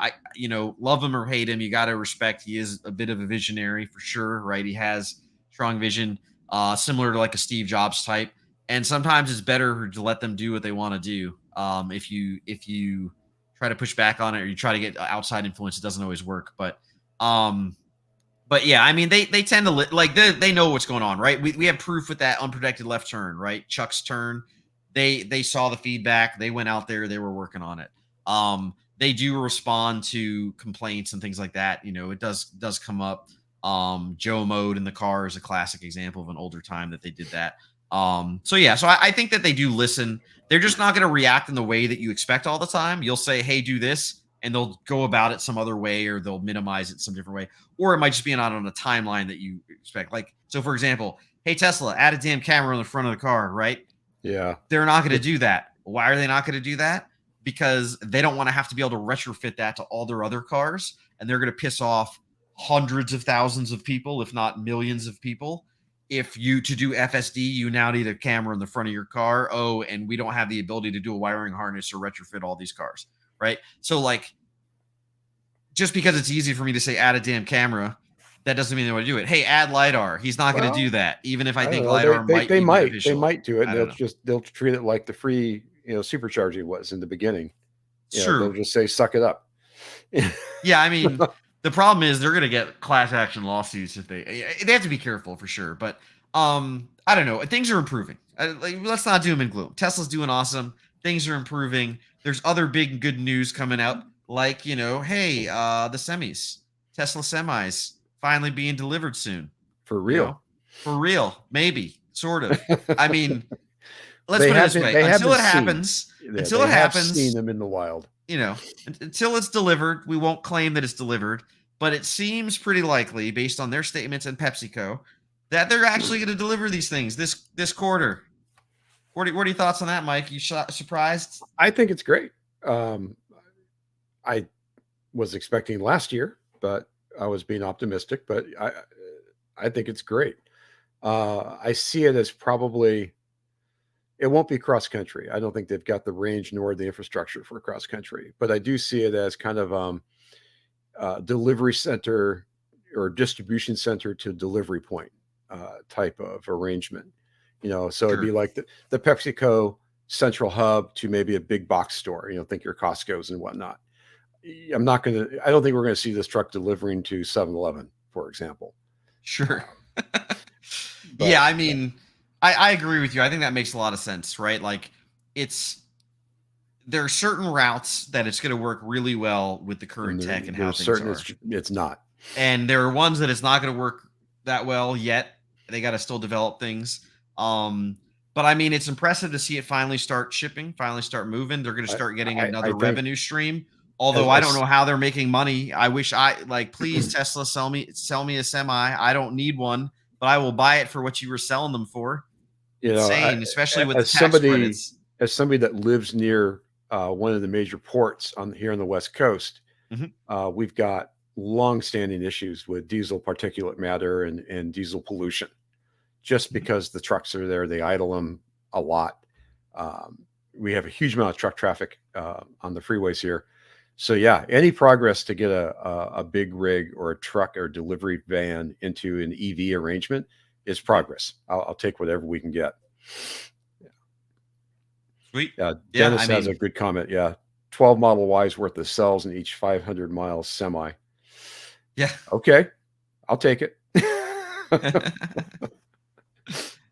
love him or hate him, you got to respect. He is a bit of a visionary for sure, right? He has strong vision, similar to like a Steve Jobs type. And sometimes it's better to let them do what they want to do. If you try to push back on it or you try to get outside influence, it doesn't always work. But um, But yeah, I mean, they tend to like they know what's going on, right? We have proof with that unprotected left turn, right? Chuck's turn. They saw the feedback. They went out there. They were working on it. They do respond to complaints and things like that. You know, it does come up. Joe mode in the car is a classic example of an older time that they did that. So yeah, so I think that they do listen. They're just not going to react in the way that you expect all the time. You'll say, "Hey, do this," and they'll go about it some other way, or they'll minimize it some different way, or it might just be not on a timeline that you expect. Like, so for example, "Hey Tesla, add a damn camera on the front of the car," right? Yeah. They're not going to do that. Why are they not going to do that? Because they don't want to have to be able to retrofit that to all their other cars, and they're going to piss off hundreds of thousands of people, if not millions of people. If you to do FSD, you now need a camera in the front of your car. Oh, and we don't have the ability to do a wiring harness or retrofit all these cars, right? So like, just because it's easy for me to say add a damn camera, that doesn't mean they want to do it. Hey, add lidar. He's not going to do Well, that, even if I I don't think know. lidar might be They beneficial. might do it, and I don't know. they'll treat it like the free, supercharging was in the beginning. It's They'll true. just say, "Suck it up." Yeah, I mean, the problem is they're going to get class action lawsuits if they have to be careful for sure. But I don't know. Things are improving. Let's not doom and gloom. Tesla's doing awesome. Things are improving. There's other big good news coming out, like hey, the semis, Tesla semis, finally being delivered soon. For You know, real. for real, maybe, sort of. I mean, let's put it this way: They have been seen. Yeah, until they it have seen happens, them in the wild. until it's delivered, we won't claim that it's delivered. But it seems pretty likely, based on their statements and PepsiCo, that they're actually going to deliver these things this quarter. What are your thoughts on that, Mike? You surprised? I think it's great. I was expecting last year, but I was being optimistic. But I think it's great. I see it as probably it won't be cross country. I don't think they've got the range nor the infrastructure for cross country. But I do see it as kind of delivery center or distribution center to delivery point type of arrangement. So it'd be Sure. like the PepsiCo central hub to maybe a big box store. Think your Costco's and whatnot. I don't think we're going to see this truck delivering to 7-Eleven, for example. Sure. But Yeah, I mean, I agree with you. I think that makes a lot of sense, right? Like, there are certain routes that it's going to work really well with the current tech and how there's things certain are. it's not. And there are ones that it's not going to work that well yet. They got to still develop things. But I mean, it's impressive to see it finally start shipping, finally start moving. They're going to start getting I another think revenue stream. Although I don't as know how they're making money. I wish please Tesla sell me a semi. I don't need one, but I will buy it for what you were selling them for. Insane, especially with the as tax somebody credits. that lives near one of the major ports here on the West Coast, Mhm. we've got long-standing issues with diesel particulate matter and diesel pollution. Just Mhm. because the trucks are there, they idle them a lot. We have a huge amount of truck traffic on the freeways here. So yeah, any progress to get a big rig or a truck or delivery van into an EV arrangement is progress. I'll take whatever we can get. Sweet. Yeah, I Dennis has a mean, good comment. Yeah, 12 Model Ys worth of cells in each 500 miles semi. yeah. Okay, I'll take it.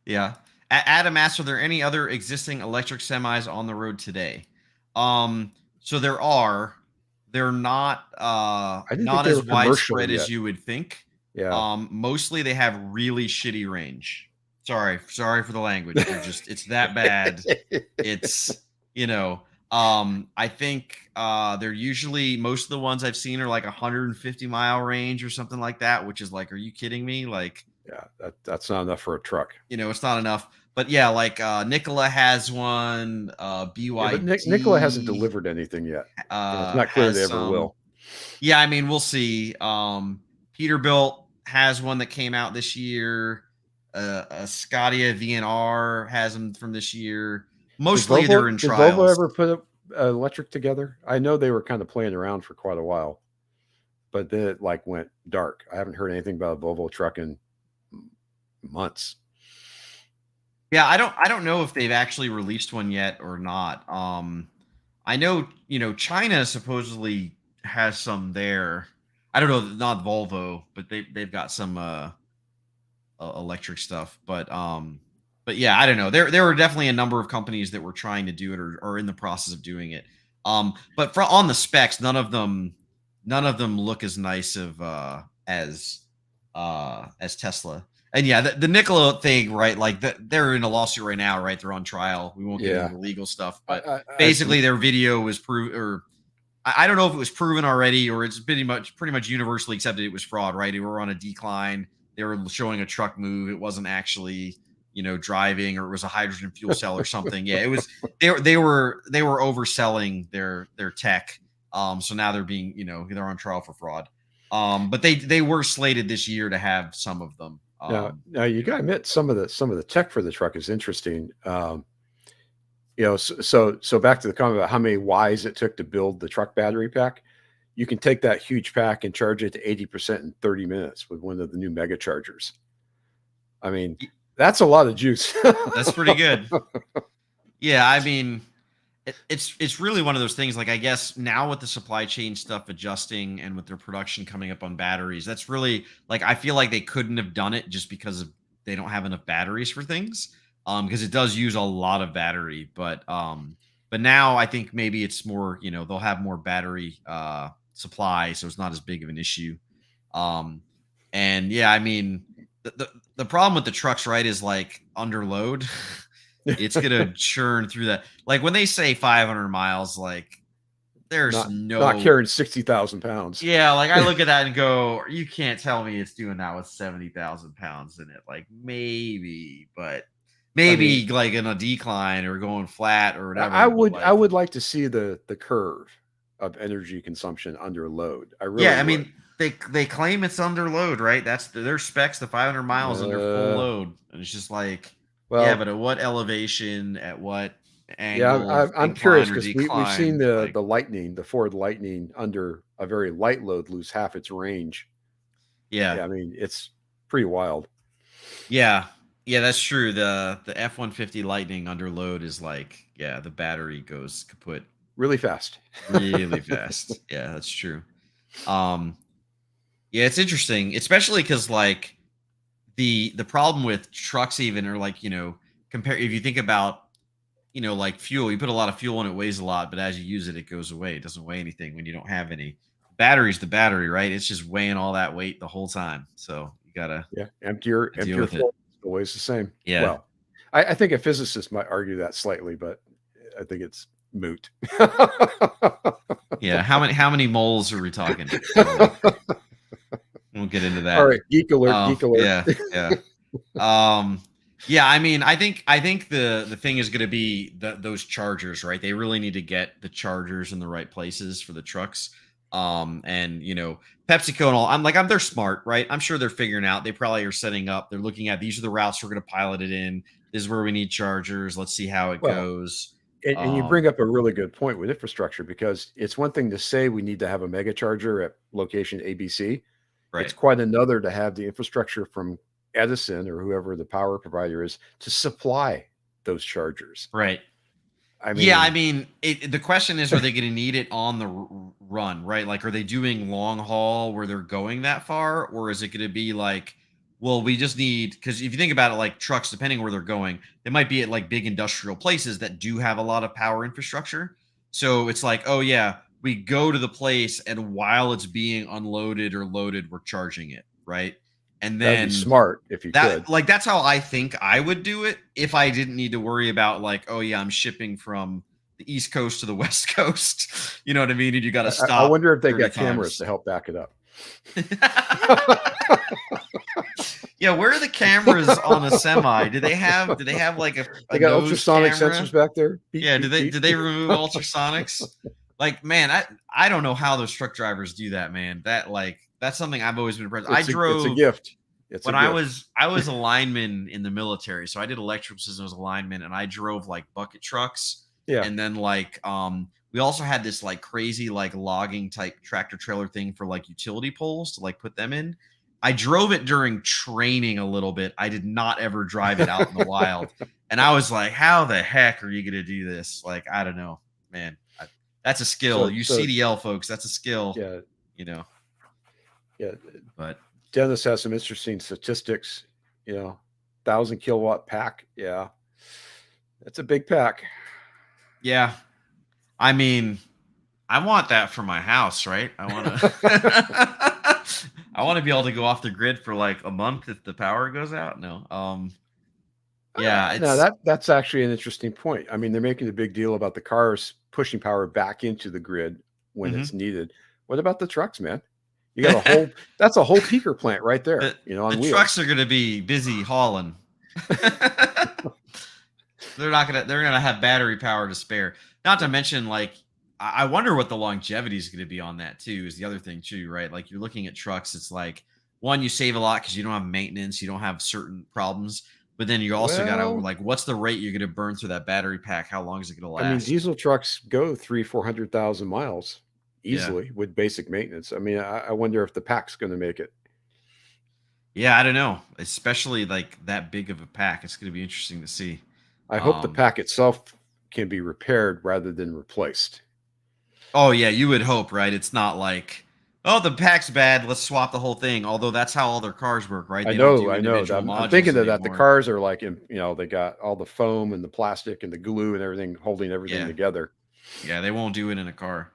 Yeah. Adam asks, are there any other existing electric semis on the road today? So there are. They're not I didn't think not they as were commercial widespread as yet. you would think. Yeah. Mostly they have really shitty range. Sorry for the language. It's that bad. It's I think they're usually most of the ones I've seen are like 150-mile range or something like that, which is like, are you kidding me? Like, Yeah, that's not enough for a truck. it's not enough. But yeah, like Nikola has one, Yeah, but Nikola hasn't BYD delivered anything yet, and it's not clear they has ever some. will. Yeah, I mean, we'll see. Peterbilt has one that came out this year. A Scotia VNR has them from this year. Mostly they're in Did Volvo trials. ever put electric together? I know they were kind of playing around for quite a while, but then it like went dark. I haven't heard anything about a Volvo truck in months. Yeah, I don't know if they've actually released one yet or not. I know, China supposedly has some there. I don't know, not Volvo, but they've got some electric stuff. But yeah, I don't know. There were definitely a number of companies that were trying to do it or in the process of doing it. But on the specs, none of them look as nice of as Tesla. And yeah, the Nikola thing, right? Like they're in a lawsuit right now, right? They're on trial. We won't get into Yeah, the legal stuff, I, but I've basically their video was proved, or I don't know if it was proven already, or it's pretty much universally accepted it was fraud, right? They were on a decline. They were showing a truck move. It wasn't actually, driving, or it was a hydrogen fuel cell or something. Yeah, it was. They were overselling their tech. So now they're being, they're on trial for fraud. But they were slated this year to have some of them. now you got to admit some of the tech for the truck is interesting. So back to the comment about how many Ys it took to build the truck battery pack. You can take that huge pack and charge it to 80% in 30 minutes with one of the new mega chargers. I mean, that's a lot of juice. That's pretty good. Yeah, I mean, it's really one of those things. Like, I guess now with the supply chain stuff adjusting and with their production coming up on batteries, that's really like, I feel like they couldn't have done it just because they don't have enough batteries for things. Because it does use a lot of battery, but now I think maybe it's more, they'll have more battery supply, so it's not as big of an issue. Um, and yeah, I mean, the problem with the trucks, right, is like underload. It's gonna churn through that. Like when they say 500 miles, like there's not no. carrying 60,000 pounds. Yeah, like I look at that and go, you can't tell me it's doing that with 70,000 pounds in it. Like maybe, but I mean, maybe like in a decline or going flat or I whatever. But would I like, would like to see the curve of energy consumption under load. I really yeah, I would. mean, they claim it's under load, right? That's their specs, the 500 miles under full Uh, load, and it's just like, yeah, well, but at what elevation, at what yeah, angle, I'm curious incline or because we've seen decline? the Like, the Ford Lightning under a very light load lose half its range. yeah, Yeah, I mean it's pretty wild, yeah, yeah, that's true. The F-150 Lightning under load is like, yeah, the battery goes kaput really fast. really fast. Yeah, that's true. Um, yeah, it's interesting, especially because like the problem with trucks even, or like, compare if you think about, like fuel, you put a lot of fuel in, it weighs a lot, but as you use it, it goes away. It doesn't weigh anything when you don't have any. Battery's the battery, right? It's just weighing all that weight the whole time. So you gotta Yeah, deal empty or with it. full, it's always the same. Yeah. Well, I think a physicist might argue that slightly, but I think it's moot. Yeah. How many moles are we talking? I don't know. We'll get into All that. right, geek alert, Oh, geek alert. yeah, yeah. Um, yeah, I mean, I think the thing is going to be those chargers, right? They really need to get the chargers in the right places for the trucks. And PepsiCo and all. They're smart, right? I'm sure they're figuring out. They probably are setting up. They're looking at, these are the routes we're going to pilot it in. This is where we need chargers. Let's see how it Well, goes. and you bring Um, up a really good point with infrastructure because it's one thing to say we need to have a mega charger at location ABC. It's right, quite another to have the infrastructure from Edison or whoever the power provider is to supply those chargers. right. I Yeah, I mean, mean, the question is, are they going to need it on the run, right? Like, are they doing long haul where they're going that far, or is it going to be like, well, we just need, because if you think about it, like trucks, depending where they're going, they might be at like big industrial places that do have a lot of power infrastructure. So it's like, oh yeah, we go to the place, and while it's being unloaded or loaded, we're charging it, right? And that would be then smart if you could. that's how I think I would do it if I didn't need to worry about, like, oh yeah, I'm shipping from the East Coast to the West Coast. You know what I mean? And you got to I stop wonder if they 30 got cameras times. to help back it up. Yeah, where are the cameras on a semi? Do they have like a They got nose ultrasonic camera? sensors back there. Beep, Yeah, beep, beep. did they remove ultrasonics? Like, man, I don't know how those truck drivers do that, man. That's something I've always been impressed. I It's a drove gift. It's a when I gift. was I was a lineman in the military, so I did electrical systems as a lineman, and I drove like bucket trucks, Yeah, and then like we also had this like crazy like logging type tractor trailer thing for like utility poles to like put them in. I drove it during training a little bit. I did not ever drive it out in the wild, and I was like, "How the heck are you gonna do this?" Like, I don't know, man. That's a skill. so You so CDL folks, that's a skill. yeah. You know. Yeah. But Dennis has some interesting statistics. 1,000 kilowatt pack. Yeah, that's a big pack. yeah, I mean, I want that for my house, right? I want to I want to be able to go off the grid for like a month if the power goes out. No. Yeah, No, it's that's actually an interesting point. I mean, they're making a big deal about the cars pushing power back into the grid when mhm. it's needed. What about the trucks, man? You got a whole that's a whole peaker plant right there, The on trucks wheels. are going to be busy hauling. They're gonna have battery power to spare. Not to Yeah. mention, like, I wonder what the longevity is gonna be on that too, is the other thing too, right? Like you're looking at trucks, it's like one, you save a lot because you don't have maintenance, you don't have certain problems. But then you also gotta Well, like, what's the rate you're gonna burn through that battery pack? How long is it gonna I mean, last? diesel trucks go 300,000-400,000 miles Yeah. easily with basic maintenance. I mean, I wonder if the pack's going to make it. Yeah, I don't know. Especially like that big of a pack. It's gonna be interesting to see. I hope the Um pack itself can be repaired rather than replaced. Oh yeah, you would hope, right? It's not like, oh, the pack's bad, let's swap the whole thing. Although that's how all their cars work, right? I They don't know, do I know. individual I'm modules thinking that the anymore. cars are like, they got all the foam and the plastic and the glue and everything holding everything Yeah. together. Yeah, they won't do it in a car.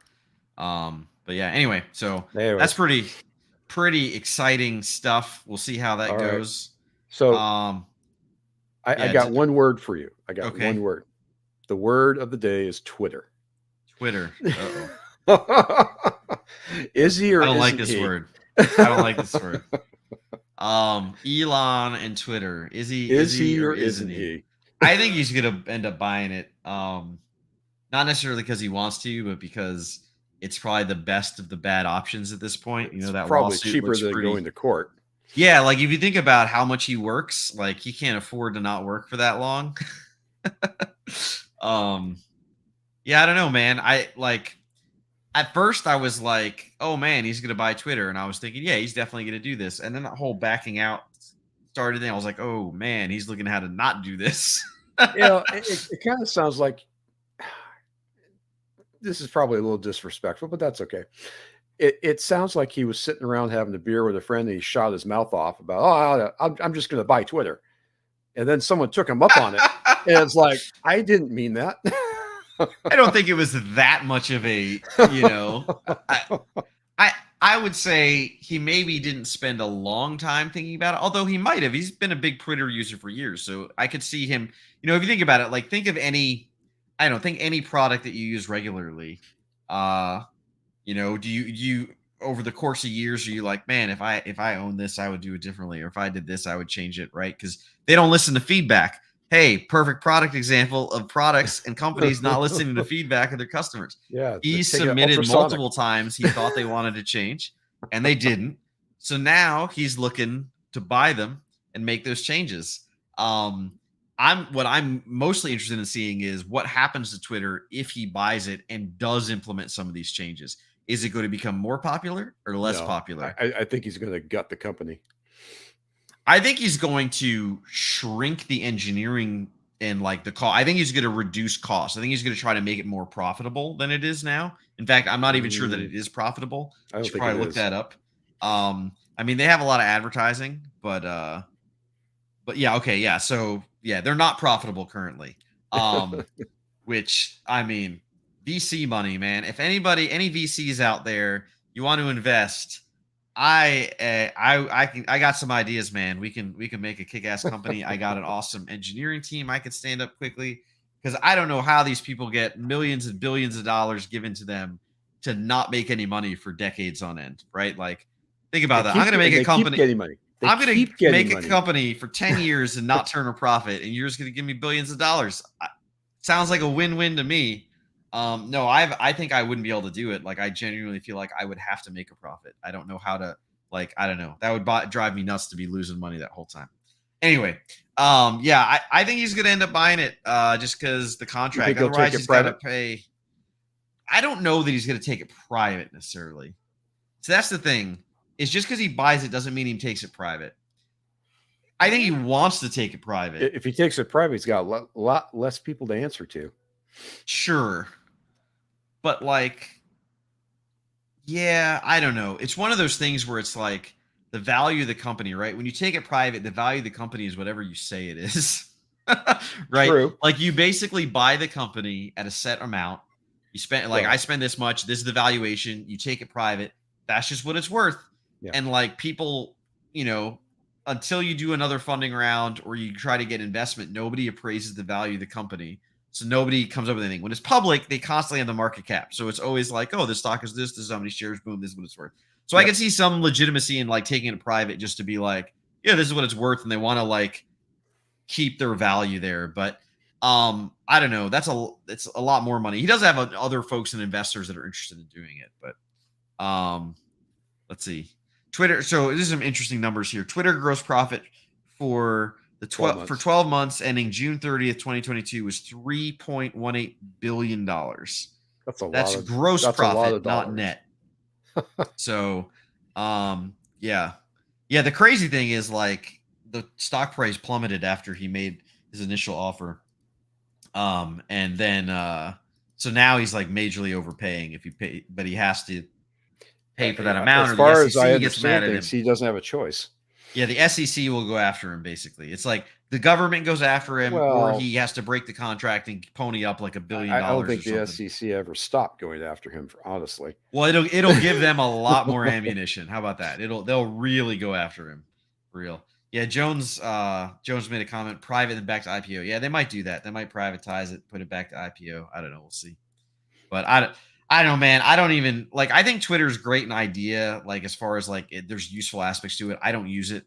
But yeah, anyway, so that's Anyways, pretty exciting stuff. We'll see how that all right. goes. So Um, I yeah, got one word for you. I got okay. one word. The word of the day is Twitter. Twitter. Uh-oh. Is he I or don't like isn't this he? word. I don't like this word. Elon and Twitter. Is Is he he or or isn't isn't he? he? I think he's gonna end up buying it. Not necessarily because he wants to, but because it's probably the best of the bad options at this point. You know, It's that probably lawsuit cheaper looks than pretty. going to court. Yeah, like if you think about how much he works, like he can't afford to not work for that long. um, yeah, I don't know, man. I like at first I was like, oh man, he's gonna buy Twitter, and I was thinking, yeah, he's definitely gonna do this. And then that whole backing out started, and I was like, oh man, he's looking at how to not do this. It kind of sounds like this is probably a little disrespectful, but that's okay. It sounds like he was sitting around having a beer with a friend and he shot his mouth off about, I'm just going to buy Twitter. And then someone took him up on it. And it's like, I didn't mean that. I don't think it was that much of a, I I would say he maybe didn't spend a long time thinking about it, although he might have. He's been a big Twitter user for years, so I could see him. If you think about it, like think of any, I don't think any product that you use regularly. Uh, do you over the course of years are you like, man, if I own this, I would do it differently, or if I did this, I would change it, right? Because they don't listen to feedback. Hey, perfect product example of products and companies not listening to feedback of their customers. Yeah. He Take it submitted ultrasonic. multiple times he thought they wanted to change, and they didn't. So now he's looking to buy them and make those changes. Um, what I'm mostly interested in seeing is what happens to Twitter if he buys it and does implement some of these changes. Is it going to become more popular or less No, popular? I think he's going to gut the company. I think he's going to shrink the engineering and like the cost. I think he's going to reduce costs. I think he's going to try to make it more profitable than it is now. In fact, I'm not even sure that Mm, it is profitable. I I don't should think it probably look is. that up. I mean, they have a lot of advertising, but yeah, okay, yeah. So yeah, they're not profitable currently. Um, which I mean, VC money, man. If any VCs out there, you want to invest, I got some ideas, man. We can make a kick-ass company. I got an awesome engineering team. I could stand up quickly because I don't know how these people get millions and billions of dollars given to them to not make any money for decades on end, right? Like, think about that. They keep getting money. They I'm going to keep getting make a money. company for 10 years and not turn a profit, and you're just going to give me billions of dollars. Sounds like a win-win to me. No, I think I wouldn't be able to do it. Like I genuinely feel like I would have to make a profit. I don't know how to, like, I don't know. That would drive me nuts to be losing money that whole time. Anyway, yeah, I think he's gonna end up buying it just because the You think contract. he'll take Otherwise, it he's got to private? pay. I don't know that he's gonna take it private necessarily. So that's the thing. Is just because he buys it doesn't mean he takes it private. I think he wants to take it private. If he takes it private, he's got a lot less people to answer to. Sure. But like Yeah, I don't know. It's one of those things where it's like the value of the company, right? When you take it private, the value of the company is whatever you say it is. Right? True. Like you basically buy the company at a set amount. You spend like I Well, spend this much, this is the valuation. You take it private. That's just what it's worth. yeah, And like people, you know, until you do another funding round or you try to get investment, nobody appraises the value of the company. So nobody comes up with anything. When it's public, they constantly have the market cap. So it's always like, oh, this stock is this is how many shares, boom, this is what it's worth. So I yep. can see some legitimacy in like taking it private just to be like, yeah, this is what it's worth. And they want to like keep their value there. But I don't know. It's a lot more money. He does have other folks and investors that are interested in doing it. But let's see. Twitter. So this is some interesting numbers here. Twitter gross profit for the 12 for months. 12 months ending June 30th, 2022 was $3.18 billion. That's a lot That's of gross that's a lot profit, of not dollars. net. So yeah. Yeah, the crazy thing is like the stock price plummeted after he made his initial offer. And then so now he's like majorly overpaying if you pay, but he has to pay for that amount As or the far as I SEC gets mad understand at things, him. he doesn't have a choice. Yeah, the SEC will go after him basically. It's like the government goes after him or Well, he has to break the contract and pony up like $1 billion I don't or think the something. SEC ever stopped going after him, for honestly. Well, it'll give them a lot more ammunition. How about that? They'll really go after him. For real. Yeah, Jones made a comment, private and back to IPO. Yeah, they might do that. They might privatize it, put it back to IPO. I don't know. We'll see. But I don't know, man. I don't even like I think Twitter's great an idea, like as far as like there's useful aspects to it. I don't use it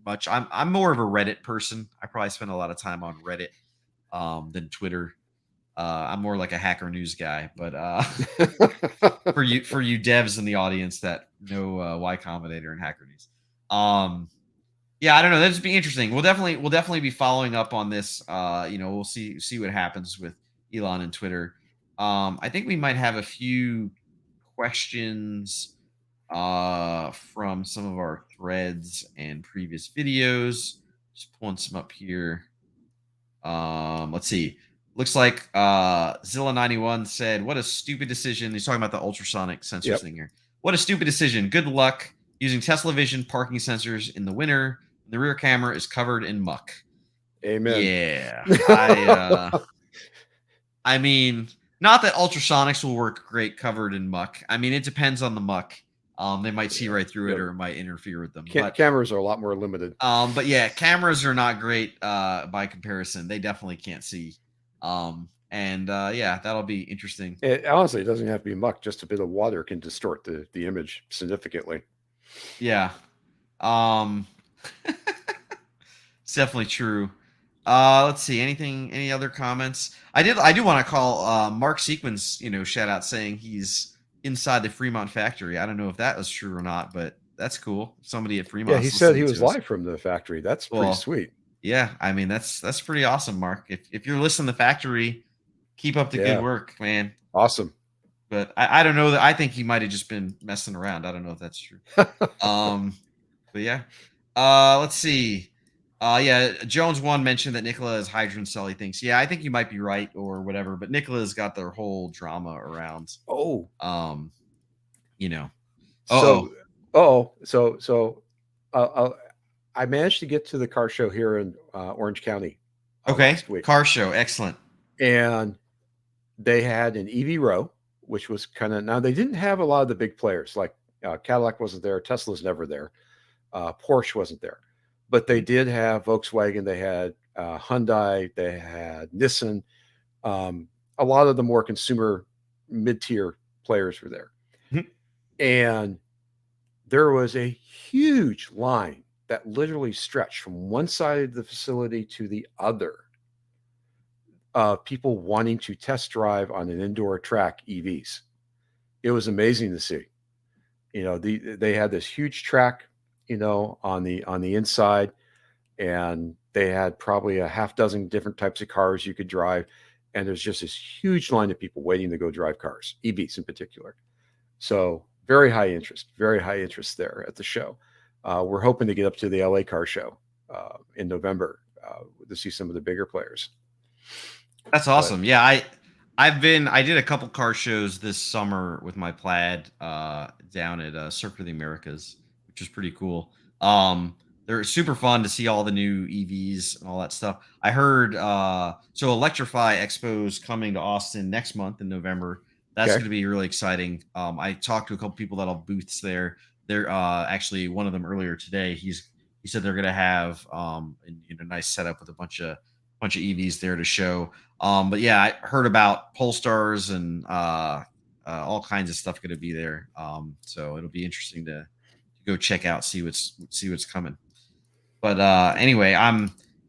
much. I'm more of a Reddit person. I probably spend a lot of time on Reddit than Twitter. I'm more like a hacker news guy, but for you devs in the audience that know Y Combinator and Hacker News. Yeah, I don't know. That'd just be interesting. We'll definitely be following up on this. We'll see what happens with Elon and Twitter. I think we might have a few questions from some of our threads and previous videos. Just pulling some up here. Let's see. Looks like Zilla91 said, "What a stupid decision." He's talking about the ultrasonic sensors Yep. thing here. What a stupid decision. Good luck using Tesla Vision parking sensors in the winter. The rear camera is covered in muck. Amen. Yeah, I mean, not that ultrasonics will work great covered in muck. I mean, it depends on the muck. They might see Yeah. right through it Yeah. or it might interfere with them. But Cameras are a lot more limited. but yeah, cameras are not great by comparison. They definitely can't see. And yeah, that'll be interesting. Honestly, it doesn't have to be muck. Just a bit of water can distort the image significantly. Yeah. Um it's definitely true. Let's see. Any other comments? I do want to call Mark Sequins, shout out saying he's inside the Fremont factory. I don't know if that was true or not, but that's cool. Somebody at Yeah, Fremont's he said he listening was to us. live from the factory. That's pretty Well, sweet. yeah, I mean that's pretty awesome, Mark. If you're listening to the factory, keep up the good Yeah, work, man. awesome. But I don't know that I think he might have just been messing around. I don't know if that's true. Um, but yeah. Let's see. Yeah, Jones one mentioned that Nikola is hydrogen cell. He thinks, yeah, I think you might be right or whatever. But Nikola's got their whole drama around. Oh, Um, you know. Uh so so uh, uh, I managed to get to the car show here in Orange County oh. Okay. last week, Car show, excellent. and they had an EV row, which was kind of now they didn't have a lot of the big players like Cadillac wasn't there, Tesla's never there, Porsche wasn't there, but they did have Volkswagen, they had Hyundai, they had Nissan, a lot of the more consumer mid-tier players were there, Mhm. and there was a huge line that literally stretched from one side of the facility to the other of people wanting to test drive on an indoor track EVs. It was amazing to see. They had this huge track, on the inside, and they had probably a half dozen different types of cars you could drive, and there's just this huge line of people waiting to go drive cars, EVs in particular. So very high interest there at the show. We're hoping to get up to the LA car show in November to see some of the bigger players. That's But awesome. Yeah, I did a couple car shows this summer with my Plaid down at Circuit of the Americas, which is pretty cool. They're super fun to see all the new EVs and all that stuff. I heard so Electrify Expo's coming to Austin next month in November. That's Okay. going to be really exciting. I talked to a couple people that have booths there. They're actually one of them earlier today. He said they're going to have a nice setup with a bunch of EVs there to show. But yeah, I heard about Polestars and all kinds of stuff going to be there. So it'll be interesting to go check out, see what's coming. But anyway,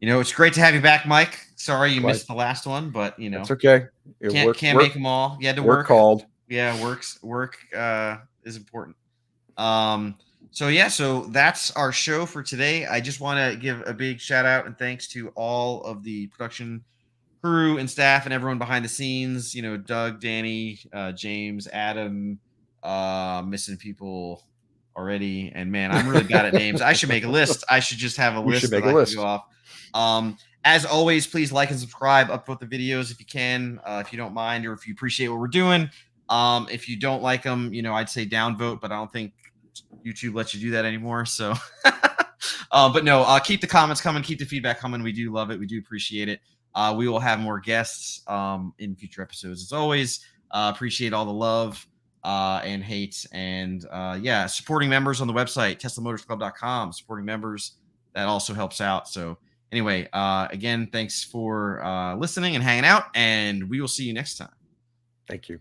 it's great to have you back, Mike. Sorry you Like, missed the last one, but that's okay. It can't make them all. You had to work work. called. Yeah, work is important. So yeah, so that's our show for today. I just want to give a big shout out and thanks to all of the production crew and staff and everyone behind the scenes, Doug, Danny, James, Adam, missing people already. And man, I'm really bad at names. I should make a list. I should just have a You should list that make a I can list. go off. As always, please like and subscribe, upvote the videos if you can, if you don't mind, or if you appreciate what we're doing. If you don't like them, I'd say downvote, but I don't think YouTube lets you do that anymore. So, but no, keep the comments coming, keep the feedback coming. We do love it. We do appreciate it. We will have more guests in future episodes. As always, appreciate all the love and hate. And yeah, supporting members on the website, teslamotorsclub.com, supporting members, that also helps out. So anyway, again, thanks for listening and hanging out, and we will see you next time. Thank you.